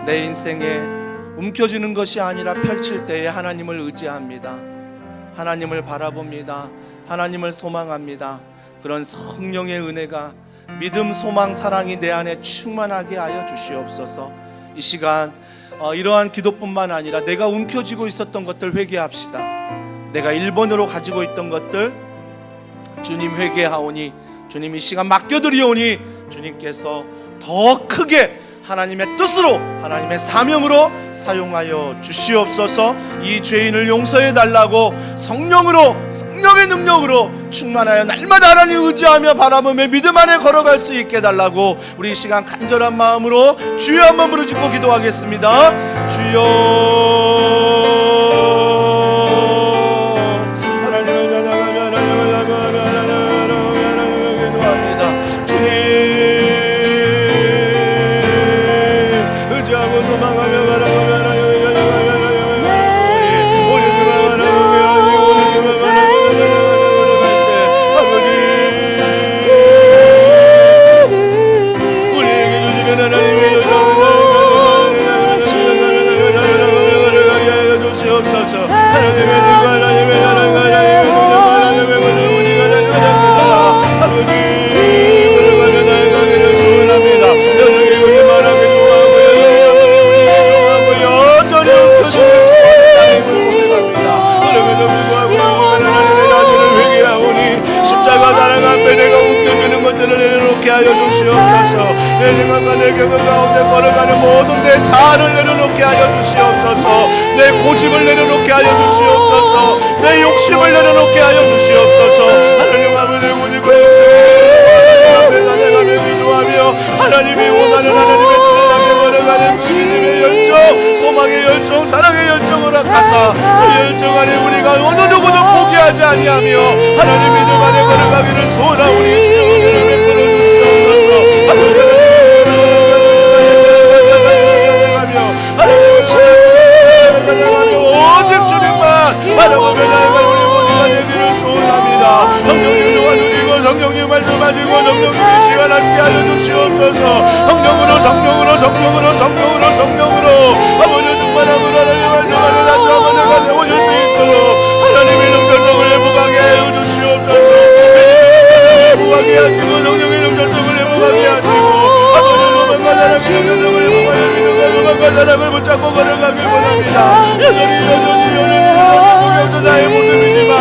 내 인생에 움켜쥐는 것이 아니라 펼칠 때에 하나님을 의지합니다. 하나님을 바라봅니다. 하나님을 소망합니다. 그런 성령의 은혜가 믿음, 소망, 사랑이 내 안에 충만하게 하여 주시옵소서. 이 시간 이러한 기도뿐만 아니라 내가 움켜쥐고 있었던 것들 회개합시다. 내가 1번으로 가지고 있던 것들 주님 회개하오니, 주님 이 시간 맡겨드리오니 주님께서 더 크게 하나님의 뜻으로 하나님의 사명으로 사용하여 주시옵소서. 이 죄인을 용서해 달라고 성령의 능력으로 충만하여 날마다 하나님 의지하며 바라보며 믿음 안에 걸어갈 수 있게 달라고 우리 이 시간 간절한 마음으로 주여 한번 부르짖고 기도하겠습니다. 주여. 하여 주시옵소서. 내 생각과 내 경험 가운데 걸어가는 모든 내 자아를 내려놓게 하여 주시옵소서. 내 고집을 내려놓게 하여 주시옵소서. 내 욕심을 내려놓게 하여 주시옵소서. 하나님 아버지 고집을 내려가며 기도하며 하나님이 원하는 하나님의 뜻을 향해 걸어가는 믿음의 열정, 소망의 열정, 사랑의 열정을 하사 그 열정 안에 우리가 어느 누구도 포기하지 아니하며 하나님 믿음 안에 걸어가기를 소원하오니 주님의 은혜를 베풀어 주시옵소서. 오직 주님만 바라보며 나아갈 우리 모두가 되기를 소원합니다. 성령님 도와주시고 성령님 말씀하시고 성령님 시간 함께 하여 주시옵소서. 성령으로 아버지 충만함으로 하나님 말씀 안에 다시 한번 내가 세워질 수 있도록 하나님의 영전성을 회복하게 하여 주시옵소서. 회복하게 하시고 성령의 영전성을 회복하게 하시고 아버지 로만과 사랑의 영전성을 회복하여 믿음과 로만과 사랑을 붙잡고 걸어가길 원합니다. 여전히 나의 모습이지만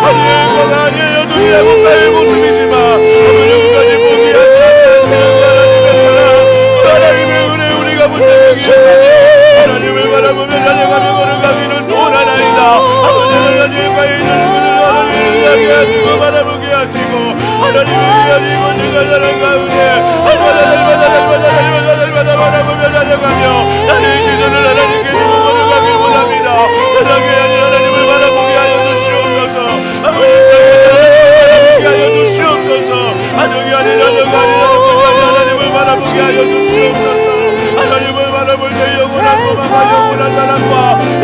아니에요 주의 국가의 모습이지만 아버지 끝까지 포기하지 않는 하나님의 사랑 그 하나님의 은혜 우리가 붙잡기 하나님을 바라보며 달려가며 걸어가기를 소원하나이다. 아버지 하나님과 일하는 것을 하나님을 하시고 바라보게 하시고 하나님을 위하시고 주가 사랑 가운데 날마다 바라보며 달려가며 나의 기도를 하나님께 주고 걸어가길 원합니다. 세상에 아닌 하나님을 바라보게 하여 주시옵소서. 아버지 바라보게 하여 주시옵소서. 하늘이 아닌 하나님을 바라보게 하여 주시옵소서. 하나님을 바라볼 때 영원한 소망과 영원한 사랑과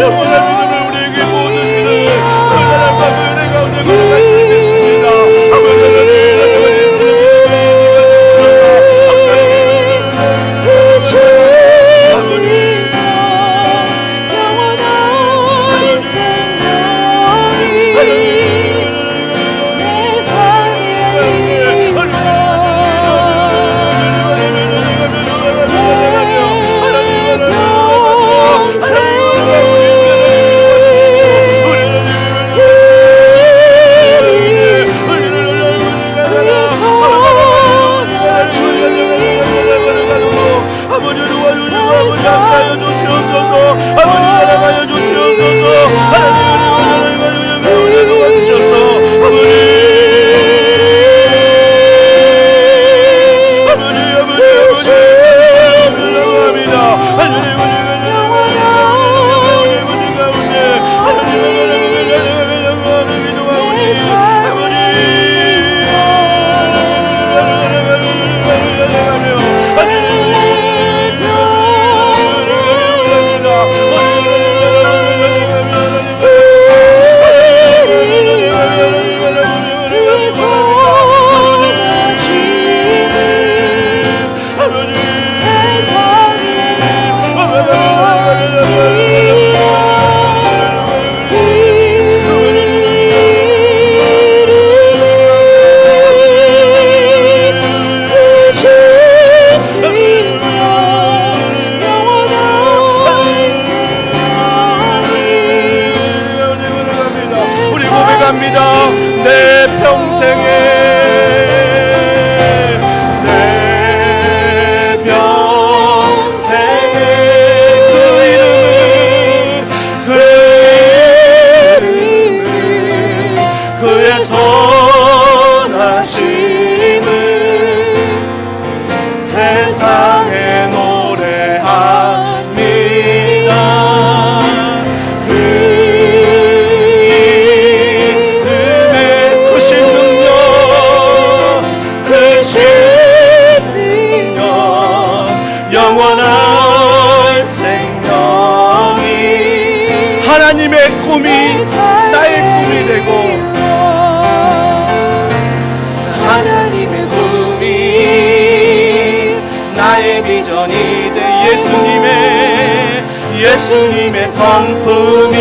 영원한 믿음을 우리에게 부어주시는 그 사랑과 그 은혜 가운데 걸어갈 수 있겠습니다. 아버지 하나님 하나님의 꿈이 나의 꿈이 되고 하나님의 꿈이 나의 비전이 돼 예수님의 성품이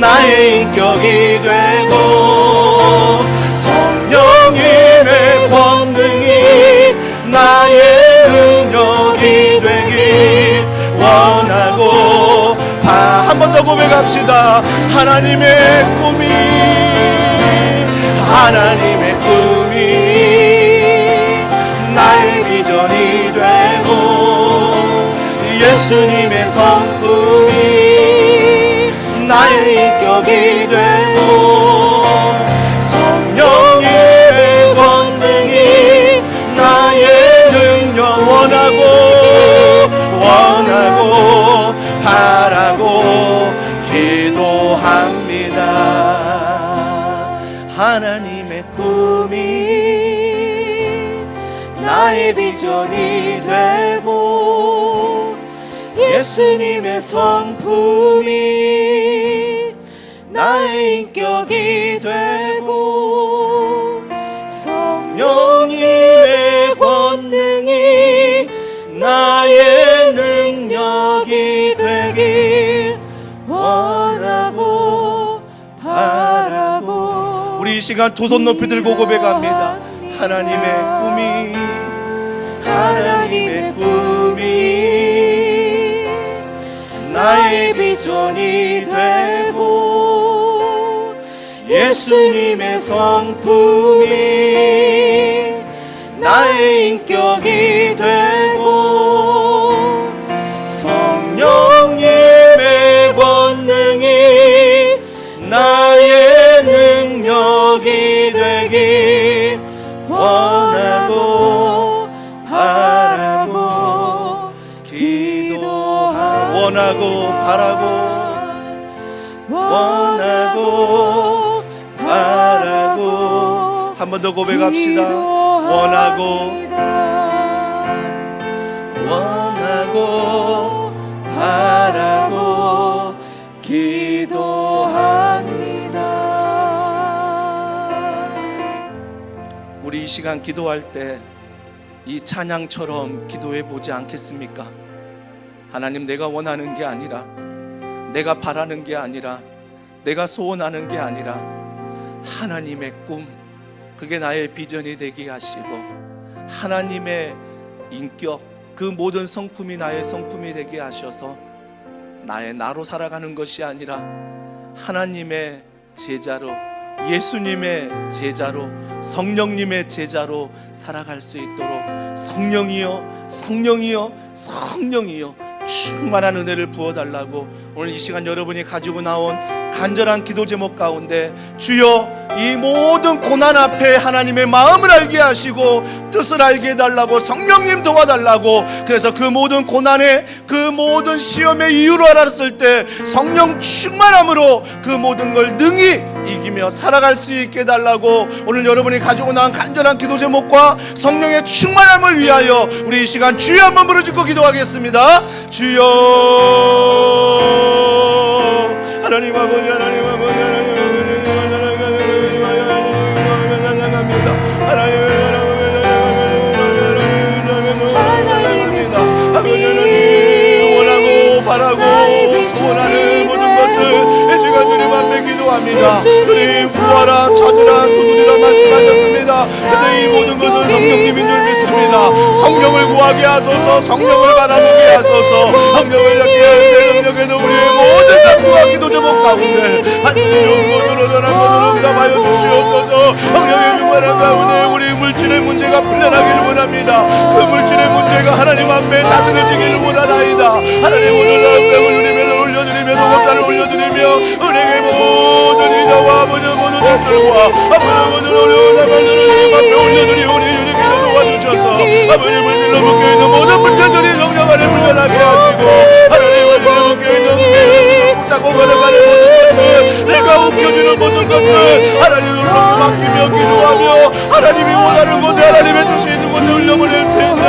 나의 인격이 되고 성령님의 권능이 나의 능력이 되길 원하고 한 번 더 고백합시다. 하나님의 꿈이 되고 성령의 권능이 나의 능력 원하고 바라고 기도합니다. 하나님의 꿈이 나의 비전이 되고 예수님의 성품이 나의 인격이 되고 성령님의 권능이 나의 능력이 되길 원하고 바라고. 우리 이 시간 두 손 높이 들고 고백합니다. 하나님의 꿈이 나의 비전이 되고 예수님의 성품이 나의 인격이 되고 성령님의 권능이 나의 능력이 되길 원하고 바라고 기도하고 원하고 바라고 한 번 더 고백합시다. 원하고 바라고 기도합니다. 우리 이 시간 기도할 때 이 찬양처럼 기도해 보지 않겠습니까? 하나님, 내가 원하는 게 아니라, 내가 바라는 게 아니라, 내가 소원하는 게 아니라 하나님의 꿈, 그게 나의 비전이 되게 하시고 하나님의 인격, 그 모든 성품이 나의 성품이 되게 하셔서 나로 살아가는 것이 아니라 하나님의 제자로, 예수님의 제자로, 성령님의 제자로 살아갈 수 있도록 성령이여 충만한 은혜를 부어달라고 오늘 이 시간 여러분이 가지고 나온 간절한 기도 제목 가운데 주여, 이 모든 고난 앞에 하나님의 마음을 알게 하시고 뜻을 알게 해달라고, 성령님 도와달라고. 그래서 그 모든 고난에, 그 모든 시험의 이유로 알았을 때 성령 충만함으로 그 모든 걸 능히 이기며 살아갈 수 있게 해달라고 오늘 여러분이 가지고 나온 간절한 기도 제목과 성령의 충만함을 위하여 우리 이 시간 주여 한번 부르짖고 기도하겠습니다. 주여, 하나님 아버지, 하나님 아버지, 하나님 아버지, 원하고 바라고 소원하는 모든 것들 이 시간 주님 앞에 기도합니다. 주님, 구하라 찾으라 두드리라 말씀하셨습니다. 근데 이 모든 것은 성령님인 줄 믿습니다. 성령을 구하게 하소서, 성령을 바라보게 하소서. 성령을 잡게 할 때 성령에서 우리의 모든 당부와 기도 제목 가운데 하나님의 좋은 것으로 전한 것으로 응답하여 주시옵소서. 성령의 충만한 가운데 우리 물질의 문제가 풀려나기를 원합니다. 그 물질의 문제가 하나님 앞에 다스려지기를 원하나이다. 하나님, 오늘 땀을 주님에서 올려드리면서 감사를 올려드리며 은혜의 모든 이자와 아버지 모든 뜻들과 아버지 모든 어려운 나만을 주님 앞에 올려드리오니 주님께서 도와주셔서 아버지 물질로 묶여있는 모든 문제들이 성령 안에 풀려나게 하시고 하나님 물질로 묶여있는 붙잡고 걸어가는 모든 것들, 내가 웃겨주는 모든 것들 하나님으로 맡기며 기도하며 하나님이 원하는 곳에 하나님의 뜻이 있는 곳에 흘려보낼 수 있는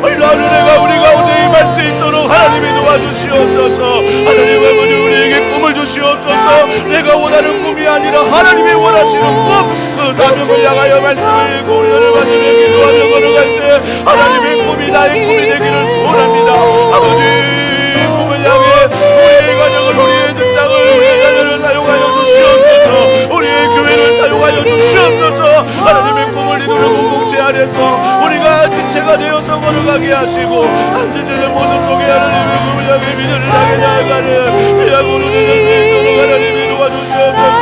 올라오는 은혜가 우리 가운데 임할 수 있도록 하나님이 도와주시옵소서. 하나님 아버지, 우리에게 꿈을 주시옵소서. 내가 원하는 꿈이 아니라 하나님이 원하시는 꿈, 그 사명을 향하여 말씀을 읽고 훈련을 받으며 기도하며 걸어갈 때 하나님의 꿈이 나의 꿈이 되기를 소원합니다. 아버지, 꿈을 향해 우리의 가정을, 우리의 직장을, 우리의 자녀를 사용하여 주시옵소서. 우리의 교회를 사용하여 주시옵소서. 하나님의 꿈을 이루는 공동체 안에서 우리가 지체가 되어서 걸어가게 하시고 한 지체된 모습 속에 하나님의 꿈을 향해 믿음을 향해 나아가는 귀하고 누리는 수 있도록 하나님이 도와주시옵소서.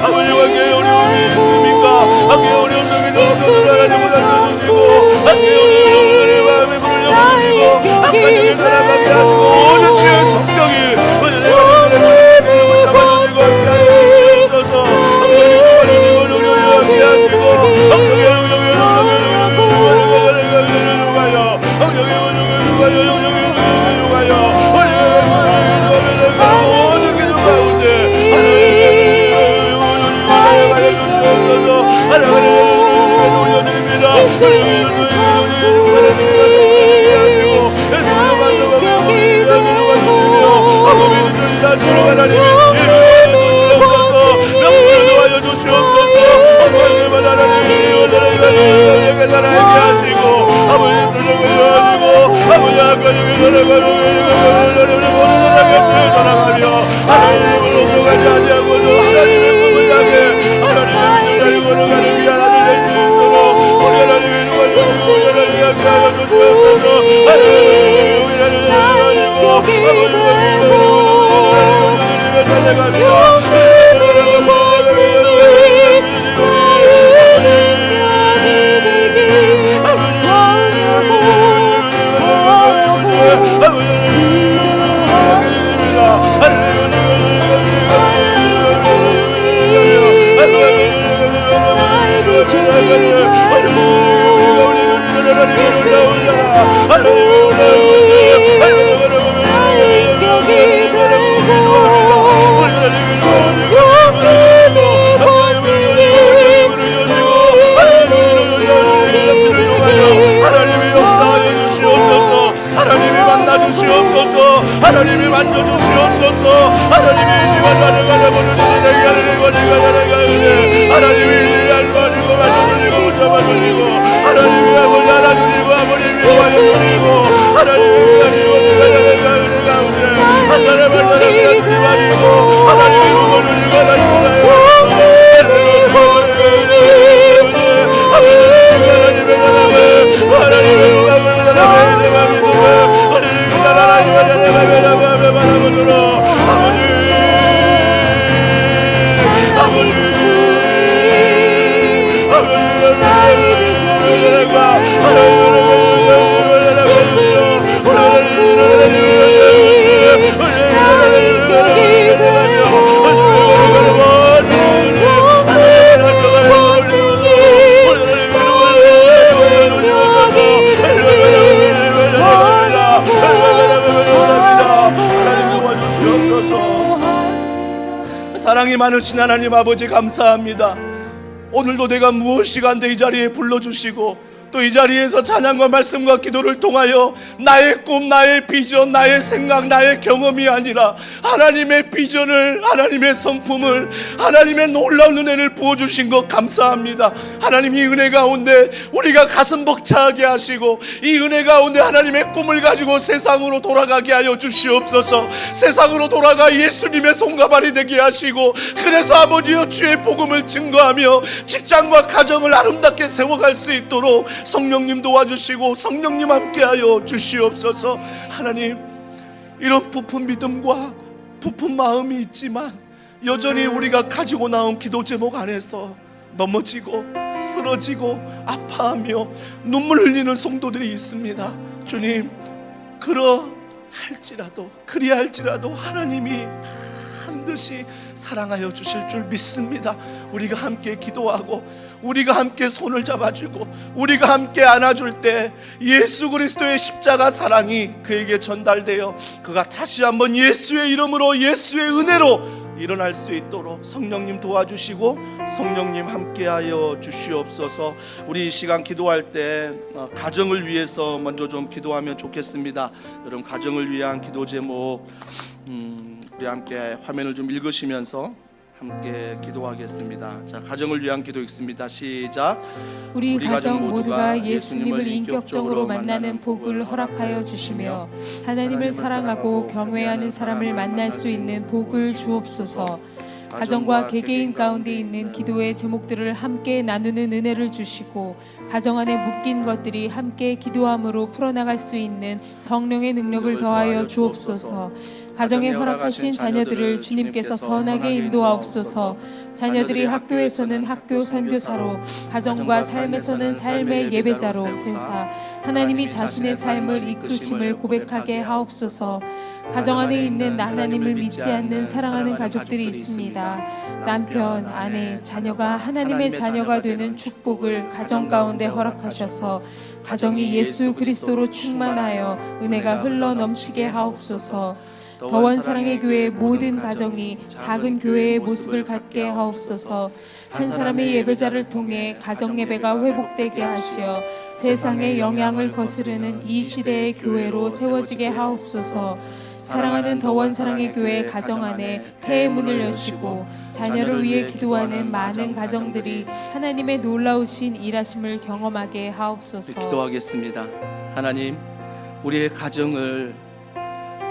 아버지와 함께 어려움이 있습니까? 함께 어려운 점이 너무 하나님을 알려주시고 함께 어려운 마음에 불을 열어주시고 함께 살아가게 하시고 오늘 주의 성령이 오늘 내가 잡아주시고 함께하여 주시옵소서. 예수님의 성품이 나의 인격이 되고 하나님이 만져주시옵소서. 하나님이 하나님이 알바주고 만져주시고 붙잡아주시고 하나님이 아버지 알아주시고 아버님이 도와주시고 하나님이 하나님이 먹어주시고 사랑이 많으신 하나님 아버지 감사합니다. 오늘도 내가 무엇이간데 이 자리에 불러주시고 또 이 자리에서 찬양과 말씀과 기도를 통하여 나의 꿈, 나의 비전, 나의 생각, 나의 경험이 아니라 하나님의 비전을, 하나님의 성품을, 하나님의 놀라운 은혜를 부어주신 것 감사합니다. 하나님 이 은혜 가운데 우리가 가슴 벅차게 하시고 이 은혜 가운데 하나님의 꿈을 가지고 세상으로 돌아가게 하여 주시옵소서. 세상으로 돌아가 예수님의 손가발이 되게 하시고 그래서 아버지여 주의 복음을 증거하며 직장과 가정을 아름답게 세워갈 수 있도록 성령님 도와주시고 성령님 함께하여 주시옵소서. 하나님 이런 부푼 믿음과 부푼 마음이 있지만 여전히 우리가 가지고 나온 기도 제목 안에서 넘어지고 쓰러지고 아파하며 눈물 흘리는 성도들이 있습니다. 주님 그리할지라도 하나님이 반드시 사랑하여 주실 줄 믿습니다. 우리가 함께 기도하고 우리가 함께 손을 잡아주고 우리가 함께 안아줄 때 예수 그리스도의 십자가 사랑이 그에게 전달되어 그가 다시 한번 예수의 이름으로 예수의 은혜로 일어날 수 있도록 성령님 도와주시고 성령님 함께하여 주시옵소서. 우리 이 시간 기도할 때 가정을 위해서 먼저 좀 기도하면 좋겠습니다. 여러분 가정을 위한 기도 제목 우리 함께 화면을 좀 읽으시면서 함께 기도하겠습니다. 자, 가정을 위한 기도 읽습니다. 시작. 우리 가정 모두가 예수님을 인격적으로 만나는 복을 허락하여 주시며 하나님을 사랑하고 경외하는 사람을 만날 수 있는 복을 주옵소서. 가정과 개개인 가운데 있는 기도의 제목들을 함께 나누는 은혜를 주시고 가정 안에 묶인 것들이 함께 기도함으로 풀어나갈 수 있는 성령의 능력을 더하여 주옵소서. 가정에 허락하신 자녀들을 주님께서 선하게 인도하옵소서. 자녀들이 학교에서는 학교 선교사로, 가정과 삶에서는 삶의 예배자로 제사, 하나님이 자신의 삶을 이끄심을 고백하게 하옵소서. 가정 안에 있는 하나님을 믿지 않는 사랑하는 가족들이 있습니다. 남편, 아내, 자녀가 하나님의 자녀가 되는 축복을 가정 가운데 허락하셔서 가정이 예수 그리스도로 충만하여 은혜가 흘러 넘치게 하옵소서. 더원 사랑의 교회 모든 가정이 작은 교회의 모습을 갖게 하옵소서. 한 사람의 예배자를 통해 가정 예배가 회복되게 하시어 세상의 영향을 거스르는 이 시대의 교회로 세워지게 하옵소서. 사랑하는 더원 사랑의 교회 가정 안에 태의 문을 여시고 자녀를 위해 기도하는 많은 가정들이 하나님의 놀라우신 일하심을 경험하게 하옵소서. 기도하겠습니다. 하나님, 우리의 가정을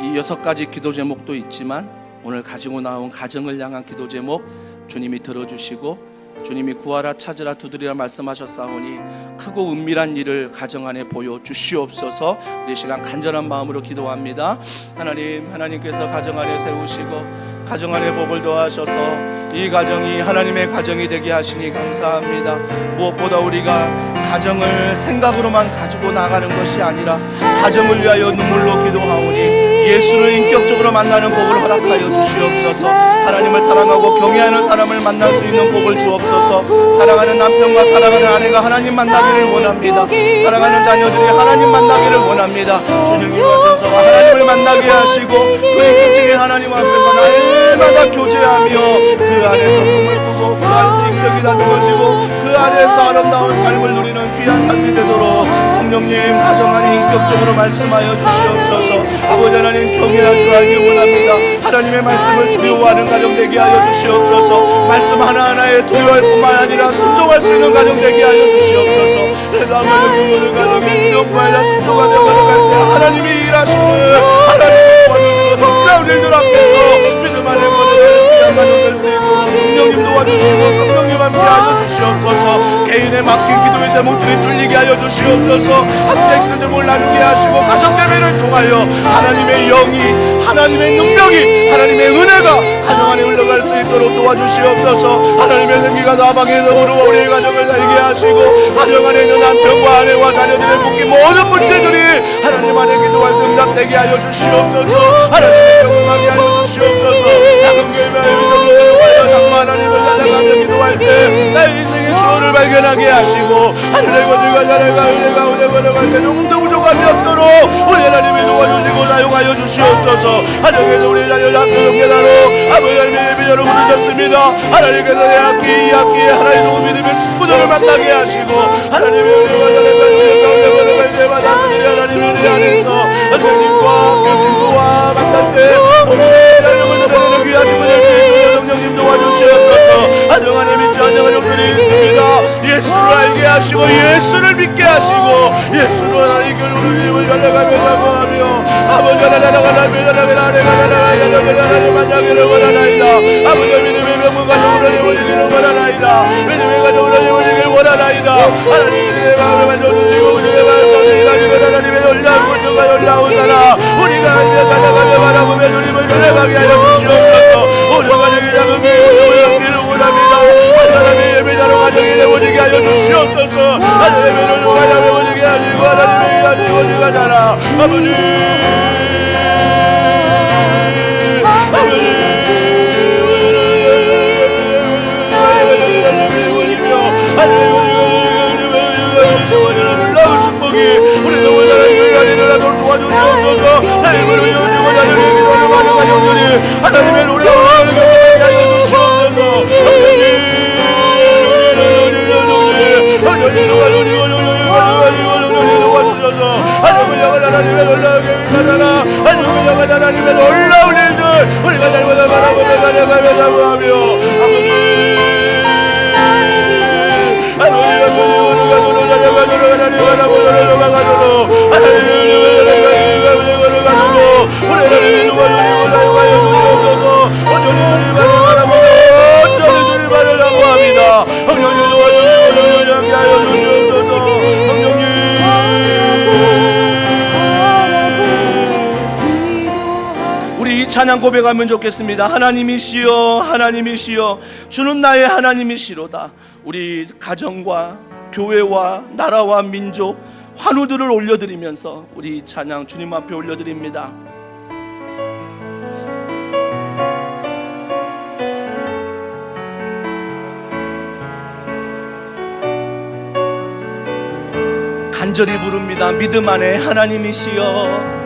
이 6가지 기도 제목도 있지만 오늘 가지고 나온 가정을 향한 기도 제목 주님이 들어주시고 주님이 구하라 찾으라 두드리라 말씀하셨사오니 크고 은밀한 일을 가정 안에 보여주시옵소서. 우리 시간 간절한 마음으로 기도합니다. 하나님께서 가정 안에 세우시고 가정 안에 복을 더하셔서 이 가정이 하나님의 가정이 되게 하시니 감사합니다. 무엇보다 우리가 가정을 생각으로만 가지고 나가는 것이 아니라 가정을 위하여 눈물로 기도하오니 예수를 인격적으로 만나는 복을 허락하여 주시옵소서. 하나님을 사랑하고 경외하는 사람을 만날 수 있는 복을 주옵소서. 사랑하는 남편과 사랑하는 아내가 하나님 만나기를 원합니다. 사랑하는 자녀들이 하나님 만나기를 원합니다. 주님과 전서가 하나님을 만나게 하시고 그의 인격적인 하나님 앞에서 날마다 교제하며 그 안에서 꿈을 꾸고 그 안에서 인격이 다듬어지고 그 안에서 아름다운 삶을 누리는 귀한 삶이 되도록 성령님 가정 안에 인격적으로 말씀하여 주시옵소서. 아버지 하나님 경외할 줄 알기 원합니다. 하나님의 말씀을 두려워하는 가정 되게 하여 주시옵소서. 말씀 하나하나에 두려워할 뿐만 아니라 순종할 수 있는 가정 되게 하여 주시옵소서. 그래서 아버지 가정이 두렵고 아니라 순종하며 걸어갈 때 하나님이 일하시는 하나님의 도와주시는 놀라운 일들 앞에서 믿음 안에 걸어가는 귀한 가정 될 수 있도록 성령님 도와주시고 성령님 함께 하여 주시옵소서. 개인의 맡긴 기도의 제목들이 뚫리게 하여 주시옵소서. 함께 기도 제목을 나누게 하시고 가정 예배를 통하여 하나님의 영이 하나님의 능력이 하나님의 은혜가 가정 안에 흘러갈 수 있도록 도와주시옵소서. 하나님의 생기가 사방에 더불어 우리의 가정을 살게 하시고 가정 안에 있는 남편과 아내와 자녀들의 묶인 모든 문제들이 하나님 안에 기도할 응답되게 하여 주시옵소서. 하나님의 경험하게 하여 주시옵소서. 작은 교회와 자꾸 하나님을 찾아가며 기도할 때 나의 인생의 추원을 발견하게 하시고 하늘의 권위가 자네가 은혜 가운데 걸어갈 때 조금도 부족함이 없도록 우리 하나님이 도와주시고 사용하여 주시옵소서. 하나님께서 우리 자녀 학교 연계단으로 아버지 하나님의 예비자로 부르셨습니다. 하나님께서 내 학기 이 학기에 하나님 도움이 되면 친구들을 만나게 하시고 하나님의 은혜와 자네가 은혜 가운데 걸어갈 때마다 그들이 하나님의 은혜 안에서 선생님과 학교 친구와 만날 때 오늘 자녀를 드리는 귀한 기분을 주시고 성령님 도와주시옵소서. 가정 안에 믿지 않는 가족들이 있습니다. 예수를 알게 하시고 예수를 믿게 하시고 예수로 하나님께 우리를 달려가며 사모하며 아버지 하나님 만나기를 원하나이다. 아버지 믿음의 명문 가정을 원하시는 원하나이다. 믿음의 가정을 원하시길 원하나이다. 하나님의 마음을 만져주시고 우리의 마음을 가지고 하나님의 놀라운 권능과 놀라운 나라 우리가 하나님의 가져가며 바라보며 주님을 전해가게 하여 주시옵소서. 우리 가정이 작은 교회를 영리를 원합니다. 하나님의 예배자로 가정이 되어지게 하여 주시옵소서. 하나님의 예배를 가정에 되어지게 하시고 하나님의 일하시고 우리가 자라 아버지 놀라운 축복이 우리 동원 하나님의 자리를 도와주시옵소서. 하나님을 위하여 자녀의 기도를 많은 가정들이 하나님의 놀라운 은혜를 경험하게 하여 주시옵소서. 하나님의 놀라운 계획하잖아. 하나님의 놀라운 일들 우리가 잘못을 바라보며 살아가며 사모하며 우리 이 찬양 고백하면 좋겠습니다. 하나님이시여 하나님이시여 주는 나의 하나님이시로다. 우리 가정과 교회와 나라와 민족 환우들을 올려드리면서 우리 찬양 주님 앞에 올려드립니다. 간절히 부릅니다. 믿음 안에 하나님이시여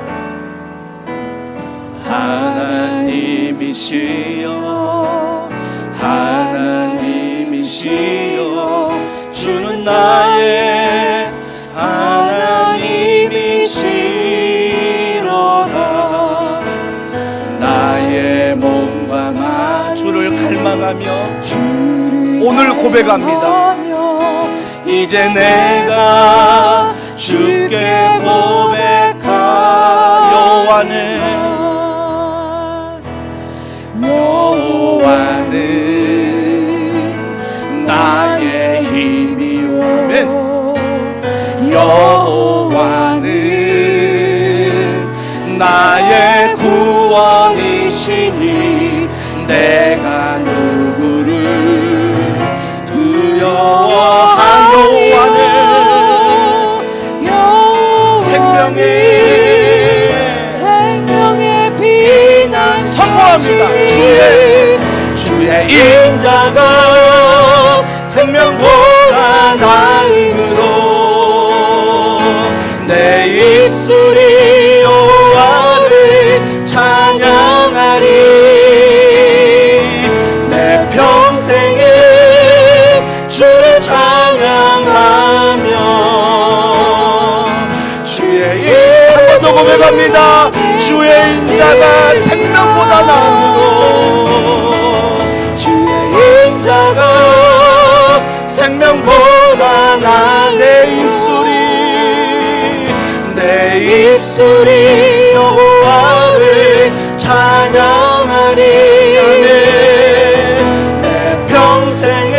하나님이시여 하나님이시여 주는 나의 하나님이시로다. 나의 몸과 마 주를 갈망하며 오늘 고백합니다. 이제 내가 주께 여호와는 나의 힘이요 여호와는 나의 구원이시니 내가 누구를 두려워하노와는 생명의 피난 선포합니다. 주의 인자가 생명보다 나음으로 내 입술이 여호와를 찬양하리. 내 평생에 주를 찬양하며 주의 한 번 더 고백합니다. 주의 인자가 생명보다 나음으로 주의 인자가 생명보다 나 내 입술이 여호와를 찬양하리. 내 평생에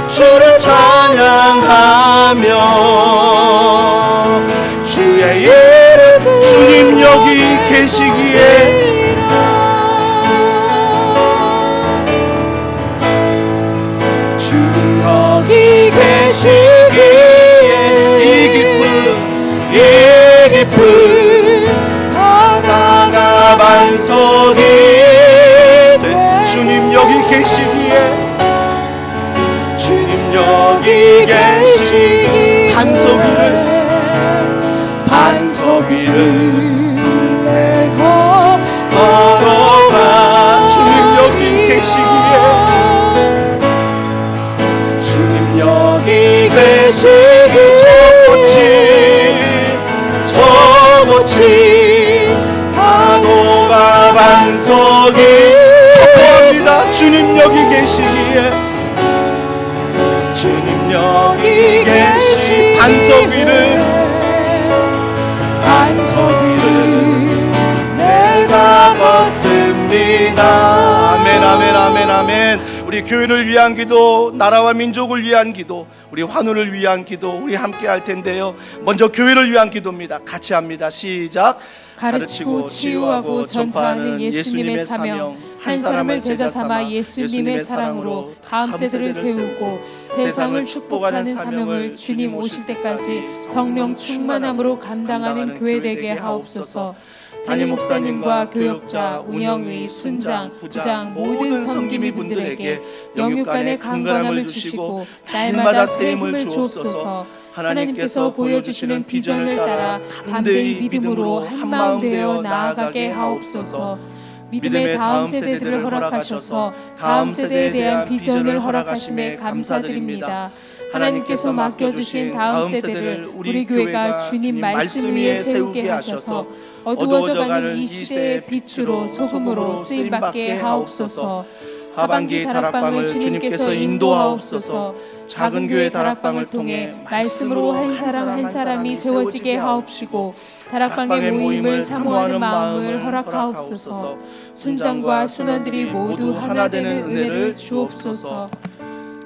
주를 찬양하며 주의 이름 주님 여기 계시기에 주님 여기 계시기에 이 깊은 바다가 반석이 돼. 주님 여기 계시기에 주님 여기 계시기에 반석 위를 내가 걸어가. 주님 여기 계시기에 주님 여기 계시기에 저곳이 파도가 반석이 선포합니다. 주님 여기 계시기에 주님 여기 계시 반석 위를 내가 걷습니다. 아멘 아멘 아멘 아멘. 우리 교회를 위한 기도, 나라와 민족을 위한 기도, 우리 환우를 위한 기도 우리 함께 할 텐데요. 먼저 교회를 위한 기도입니다. 같이 합니다. 시작. 가르치고 치유하고 전파하는 예수님의 사명, 한 사람을 제자 삼아 예수님의 사랑으로 다음 세대를 세우고 세상을 축복하는 사명을 주님 오실 때까지 성령 충만함으로 감당하는 교회 되게 하옵소서. 담임 목사님과 교역자, 운영의, 순장, 부장, 모든 섬김이 분들에게 영육간의 강건함을 주시고 날마다 새 힘을 주옵소서. 하나님께서 보여주시는 비전을 따라 담대히 믿음으로 한마음 되어 나아가게 하옵소서. 믿음의 다음 세대들을 허락하셔서 다음 세대에 대한 비전을 허락하심에 감사드립니다. 하나님께서 맡겨주신 다음 세대를 우리 교회가 주님 말씀 위에 세우게 하셔서 어두워져가는 이 시대의 빛으로 소금으로 쓰임받게 하옵소서. 하반기 다락방을 주님께서 인도하옵소서. 작은 교회 다락방을 통해 말씀으로 한 사람 한 사람이 세워지게 하옵시고 다락방의 모임을 사모하는 마음을 허락하옵소서. 순장과 순원들이 모두 하나 되는 은혜를 주옵소서.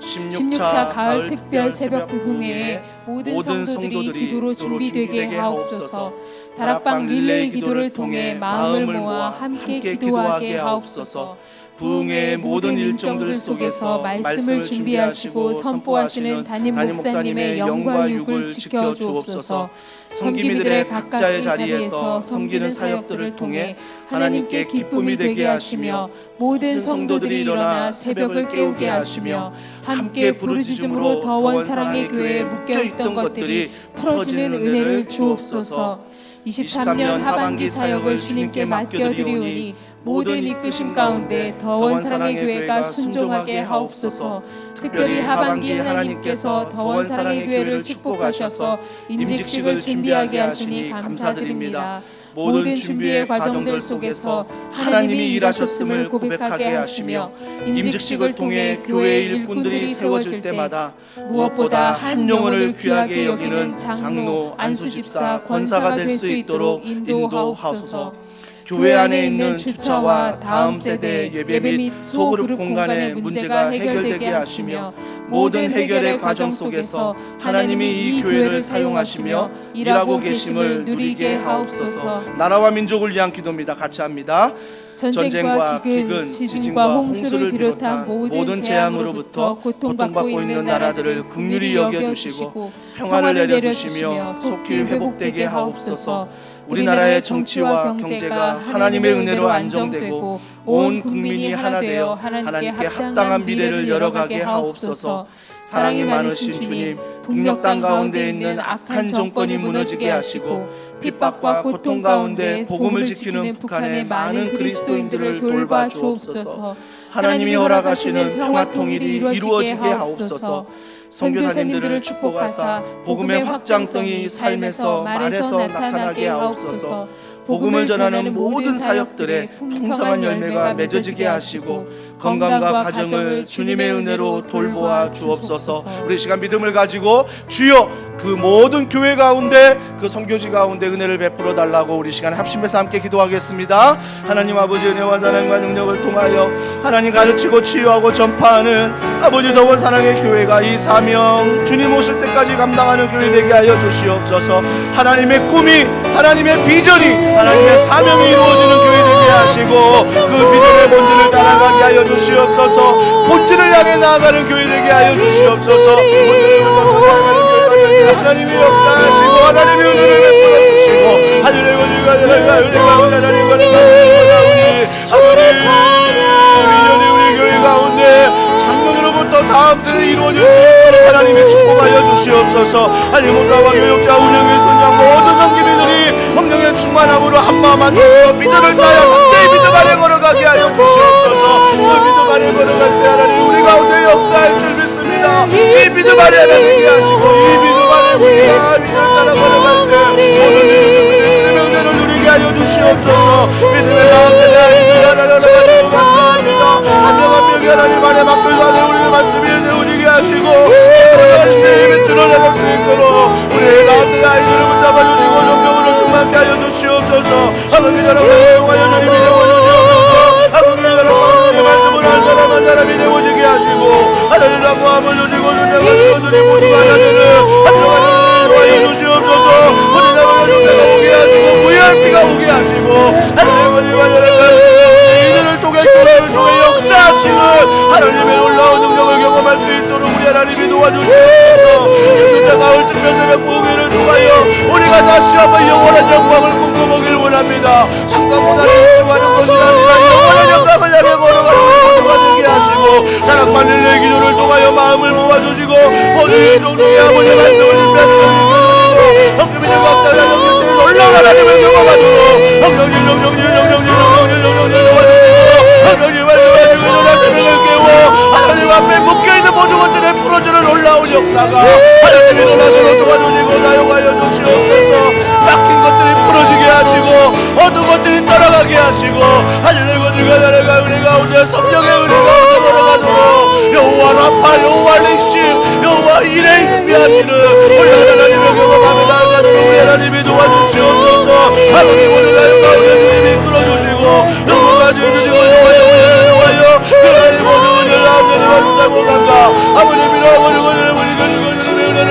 16차 가을 특별 새벽 부흥회에 모든 성도들이 기도로 준비되게 하옵소서. 다락방 릴레이 기도를 통해 마음을 모아 함께 기도하게 하옵소서. 부흥회의 모든 일정들 속에서 말씀을 준비하시고 선포하시는 담임 목사님의 영과 육을 지켜주옵소서. 섬김이들의 각자의 자리에서 섬기는 사역들을 통해 하나님께 기쁨이 되게 하시며 모든 성도들이 일어나 새벽을 깨우게 하시며 함께 부르짖음으로 더원 사랑의 교회에 묶여있던 것들이 풀어지는 은혜를 주옵소서. 23년 하반기 사역을 주님께 맡겨드리오니 모든 이끄심 가운데 더원 사랑의 교회가 순종하게 하옵소서. 특별히 하반기 하나님께서 더원 사랑의 교회를 축복하셔서 임직식을 준비하게 하시니 감사드립니다. 모든 준비의 과정들 속에서 하나님이 일하셨음을 고백하게 하시며 임직식을 통해 교회의 일꾼들이 세워질 때마다 무엇보다 한 영혼을 귀하게 여기는 장로, 안수집사, 권사가 될 수 있도록 인도하옵소서. 교회 안에 있는 주차와 다음 세대의 예배 및 소그룹 공간의 문제가 해결되게 하시며 모든 해결의 과정 속에서 하나님이 이 교회를 사용하시며 일하고 계심을 누리게 하옵소서. 나라와 민족을 위한 기도입니다. 같이 합니다. 전쟁과 기근, 지진과 홍수를 비롯한 모든 재앙으로부터 고통받고 있는 나라들을 긍휼히 여겨주시고 평안을 내려주시며 속히 회복되게 하옵소서. 우리나라의 정치와 경제가 하나님의 은혜로 안정되고 온 국민이 하나 되어 하나님께 합당한 미래를 열어가게 하옵소서. 사랑이 많으신 주님, 북녘 땅 가운데 있는 악한 정권이 무너지게 하시고 핍박과 고통 가운데 복음을 지키는 북한의 많은 그리스도인들을 돌봐 주옵소서. 하나님이 허락하시는 평화 통일이 이루어지게 하옵소서. 선교사님들을 축복하사 복음의 확장성이 삶에서 말에서 나타나게 하옵소서. 복음을 전하는 모든 사역들의 풍성한 열매가 맺어지게 하시고 건강과 가정을 주님의 은혜로 돌보아 주옵소서. 우리 시간 믿음을 가지고 주여 그 모든 교회 가운데 그 선교지 가운데 은혜를 베풀어 달라고 우리 시간 합심해서 함께 기도하겠습니다. 하나님 아버지 은혜와 사랑과 능력을 통하여 하나님 가르치고 치유하고 전파하는 아버지 더원 사랑의 교회가 이 사명 주님 오실 때까지 감당하는 교회 되게 하여 주시옵소서. 하나님의 꿈이 하나님의 비전이 하나님의 사명이 이루어지는 교회 되게 하시고 그 비전의 본질을 따라가게 하여 주시옵소서. 본질을 향해 나아가는 교회 되게 하여 주시옵소서. 하나님이 역사하시고 하나님이 은혜를 베풀어 주시고 하늘의 권위가 은혜가 하나님과 우리 비전이 우리 교회 가운데 작년으로부터 다음 주에 이루어질 수 있도록 하나님의 축복하여 주시옵소서. 하나님 목사와 교육자 운영의 선장 모든 성기민들이 성령의 충만함으로 한마음 한뜻으로 비전을 따여 함께 믿음 안에 걸어가게 하여 주시옵소서. 그 믿음 안에 걸어갈 때 하나님 우리 가운데 역사할 줄 믿습니다. 이 믿음 안에 하나님이 하시고 이 믿음 안에 우리가 비전을 따라 걸어갈 때 오늘 믿음의 은혜를 누리게 하여 주시옵소서. 믿음의 가운데 아이들 하나님을 감사합니다. 한 명 한 명이 하나님 안에 맡겨서 하나님 우리의 말씀이 세워지게 하시고 하나님의 힘을 드러내볼 수 있도록 우리의 가운데 아이들을 붙잡아주시고 성령으로 충만케 하여 주시옵소서. 하나님 여러분의 영광을 주님이 되어주시옵소서. 하나님 여러분의 말씀을 한 사람 한 사람이 되어지게 하시고 하나님 양보함을 주시고 성령을 주시고 모두가 하나님을 하나님을 주시옵소서. 우리 나라가 주대가 오게 하시고 VIP가 오게 하시고 하나님의 이들을 통해 교회를 통해 역사하시는 하나님의 놀라운 능력을 경험할 수 있도록 우리 하나님이 도와주시옵소서. 예수님의 가을 특별 새벽 부흥회를 통하여 우리가 다시 한번 영원한 영광을 꿈꿔보길 원합니다. 상관보다 일치하는 것이 아니라 영원한 영광을 향해 걸어가는 모두가 되게 하시고 다락방일의 기도를 통하여 마음을 모아주시고 모든 종류의 아버지의 말씀을 준비하는 것을 이겨주시고 성금의 각자가 영역대를 놀라운 하나님을 경험하도록 성령님 하나님 말씀하시고 하나님을 깨워 하나님 앞에 묶여있는 모든 것들에 풀어주는 놀라운 역사가 하나님의 놀라도록 도와주시고 사용하여 주시옵소서. 막힌 것들이 풀어지게 하시고 어두운 것들이 따라가게 하시고 하늘의 권위가 나라가 은혜 가운데 성령의 은혜 가운데 걸어가도록 여호와 라파 여호와 렉시 여호와 일에 준비하시는 우리 하나님의 경험함에 나아가도록 우리 하나님이 도와주시옵소서. 하나님 오늘 나의 가운데 주님이 끌어주시고 영광을 주시고 영화여 그러니 모든 은혜를 아버지를 받는다고 간다. 아버지 믿어버리고 우리 은혜를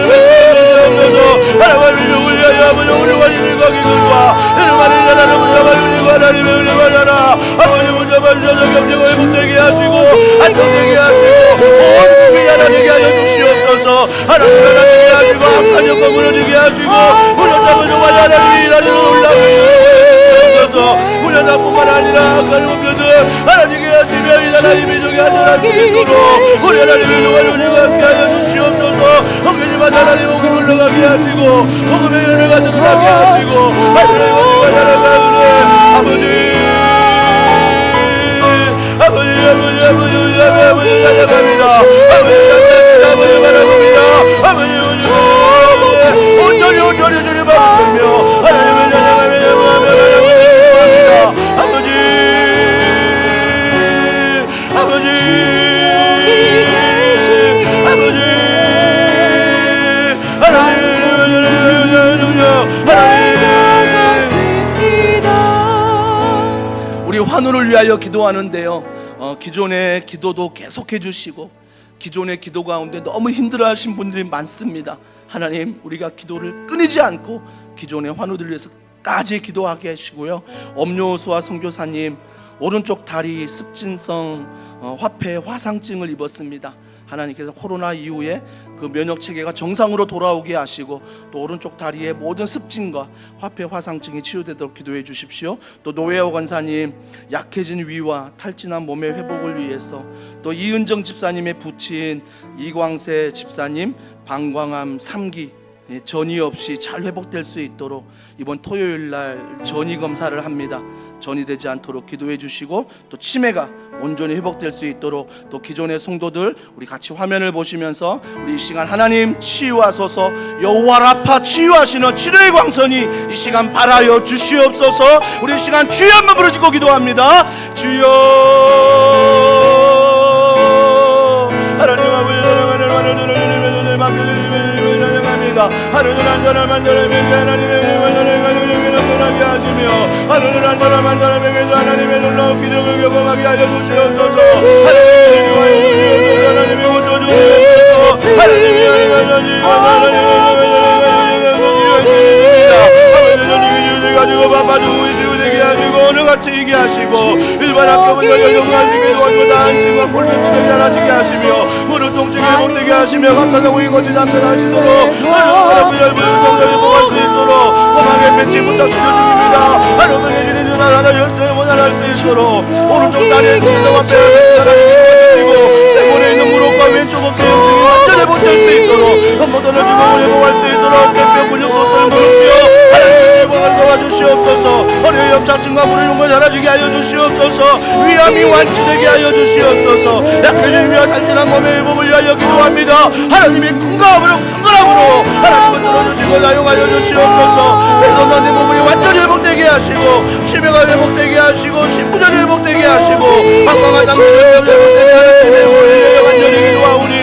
베풀어주시옵소서. 하나님의 영을 위하여 아버지 우리 관리를 가기들과 이름하는 하나님을 잡아주시고 하나님의 은혜 받아라. 아버지 문잡아주셔서 경쟁을 못되게 하시고 안정되게 하시고 온 국민이 하나님께 하여 주시옵소서. 하나님께 하시고 악한 영광 무너지게 하시고 무너져서 정말 하나님이 일하시는 놀라운 무녀자뿐만 아니라 악한 몸들을 하나님께 하시며 이 하나님이 저기 하늘할 수 있도록 우리 하나님의 영광을 함께 하여 주시옵소서. 성경님만 하나님 복음 올라가게 하시고 복음의 열매가 드러나게 하시고 하늘의 찬양합니다. 아버지 바라봅니다. 아버지 온전히 주님 바라보며 하나님을 찬양하며 아버지 우리 환우를 위하여 기도하는데요. 기존의 기도도 계속해 주시고 기존의 기도 가운데 너무 힘들어하신 분들이 많습니다. 하나님, 우리가 기도를 끊이지 않고 기존의 환우들을 위해서까지 기도하게 하시고요. 엄료수와 선교사님 오른쪽 다리 습진성 화폐 화상증을 입었습니다. 하나님께서 코로나 이후에 그 면역 체계가 정상으로 돌아오게 하시고 또 오른쪽 다리의 모든 습진과 화폐 화상증이 치유되도록 기도해 주십시오. 또 노회호 권사님 약해진 위와 탈진한 몸의 회복을 위해서, 또 이은정 집사님의 부친 이광세 집사님 방광암 3기 전이 없이 잘 회복될 수 있도록 이번 토요일 날 전이 검사를 합니다. 전이 되지 않도록 기도해 주시고, 또 치매가 온전히 회복될 수 있도록 또 기존의 성도들 우리 같이 화면을 보시면서 우리 이 시간 하나님 치유하소서, 여호와 라파 치유하시는 치료의 광선이 이 시간 발하여 주시옵소서. 우리 이 시간 주여 한번 부르짖고 기도합니다. 주여 하나님 아버지 하늘은 안전한 만전함에게 하나님의 하게 하시며 하늘은 안전한 만전함에게 하나님의 놀라운 기적을 경험하게 하여 주시옵소서. 하나님이 고쳐주옵소서. 하나님이 가지고 바빠주고 되게 하시고 어느 같이 이게 하시고 일반 학교는 열정하시게 도와주고 다한 친구와 콜센터를 잘하시게 하시며 무릎 통증이 회복되게 하시며 감사하고 이곳이 잠깐하시도록 하나님 열분을 통장에 보할 수 있도록 꼬마게 맺지 못자 치료 중입니다. 하나님의 지는 누나 하나 열쇠를 원활할 수 있도록 오른쪽 다리에 손등과 뼈를 그리고 세골에 있는 무릎과 왼쪽 어깨 염증이 완전히 회복될 수 있도록 한번더 주먹을 회복할 수 있도록 뼈 근육 소설 무릎뼈 도와주시옵소서. 허리의 협착증과 무릎 걸 사라지게 하여 주시옵소서. 위암이 완치되게 하여 주시옵소서. 약해진 위와 단순한 몸의 회복을 위하여 기도합니다. 하나님의 건강함으로 하나님을 들어주시고 사용하여 주시옵소서. 훼손된 몸이 완전히 회복되게 하시고 치매가 회복되게 하시고 신부전이 회복되게 하시고 건강한 남자를 회복되게 하는 팀의 우리 완전히 기도하오니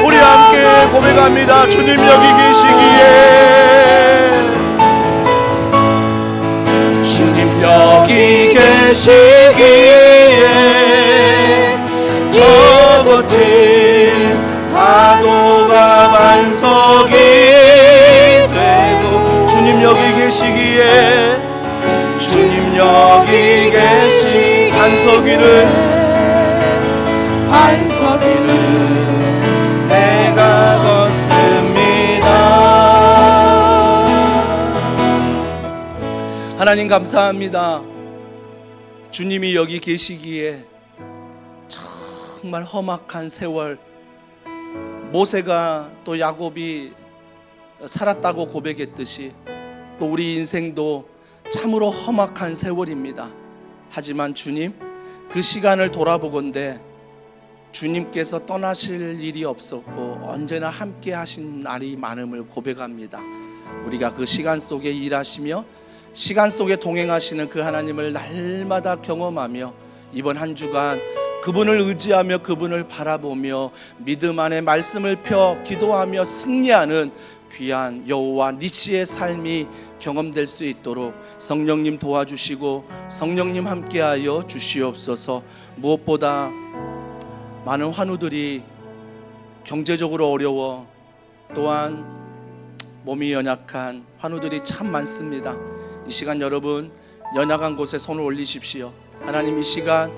우리 함께 고백합니다. 주님 여기 계시기에, 주님 여기 계시기에 저 거친 파도가 반석이 되고, 주님 여기 계시기에, 주님 여기 계시 반석이를 내가 걷습니다. 하나님 감사합니다. 주님이 여기 계시기에 정말 험악한 세월, 모세가 또 야곱이 살았다고 고백했듯이 또 우리 인생도 참으로 험악한 세월입니다. 하지만 주님, 그 시간을 돌아보건대 주님께서 떠나실 일이 없었고 언제나 함께 하신 날이 많음을 고백합니다. 우리가 그 시간 속에 일하시며 시간 속에 동행하시는 그 하나님을 날마다 경험하며 이번 한 주간 그분을 의지하며 그분을 바라보며 믿음 안에 말씀을 펴 기도하며 승리하는 귀한 여호와 니시의 삶이 경험될 수 있도록 성령님 도와주시고 성령님 함께하여 주시옵소서. 무엇보다 많은 환우들이 경제적으로 어려워 또한 몸이 연약한 환우들이 참 많습니다. 이 시간 여러분 연약한 곳에 손을 올리십시오. 하나님 이 시간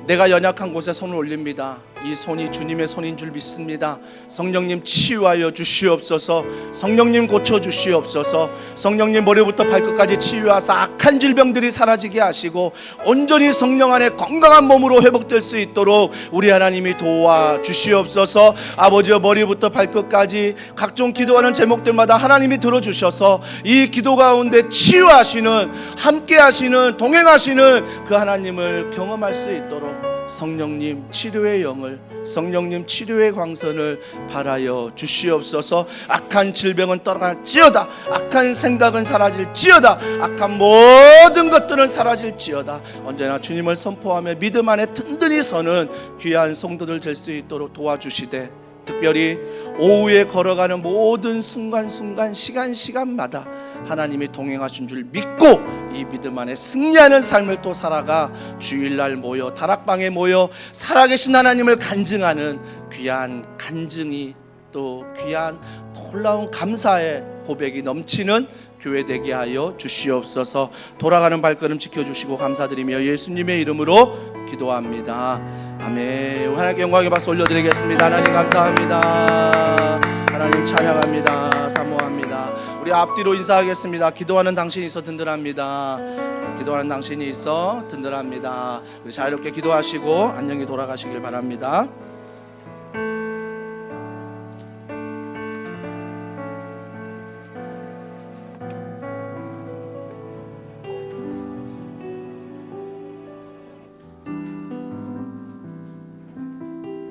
내가 연약한 곳에 손을 올립니다. 이 손이 주님의 손인 줄 믿습니다. 성령님 치유하여 주시옵소서. 성령님 고쳐 주시옵소서. 성령님 머리부터 발끝까지 치유하사 악한 질병들이 사라지게 하시고 온전히 성령 안에 건강한 몸으로 회복될 수 있도록 우리 하나님이 도와 주시옵소서. 아버지여 머리부터 발끝까지 각종 기도하는 제목들마다 하나님이 들어주셔서 이 기도 가운데 치유하시는 함께 하시는 동행하시는 그 하나님을 경험할 수 있도록 성령님 치료의 영을 성령님 치료의 광선을 발하여 주시옵소서. 악한 질병은 떠나갈지어다. 악한 생각은 사라질지어다. 악한 모든 것들은 사라질지어다. 언제나 주님을 선포하며 믿음 안에 든든히 서는 귀한 성도들 될 수 있도록 도와주시되 특별히 오후에 걸어가는 모든 순간순간 시간마다 하나님이 동행하신 줄 믿고 이 믿음 안에 승리하는 삶을 또 살아가 주일날 모여 다락방에 모여 살아계신 하나님을 간증하는 귀한 간증이 또 귀한 놀라운 감사의 고백이 넘치는 교회 되게 하여 주시옵소서. 돌아가는 발걸음 지켜주시고 감사드리며 예수님의 이름으로 기도합니다. 아멘. 하나님께 영광의 박수 올려드리겠습니다. 하나님 감사합니다. 하나님 찬양합니다. 사모합니다. 우리 앞뒤로 인사하겠습니다. 기도하는 당신이 있어 든든합니다. 기도하는 당신이 있어 든든합니다. 우리 자유롭게 기도하시고 안녕히 돌아가시길 바랍니다.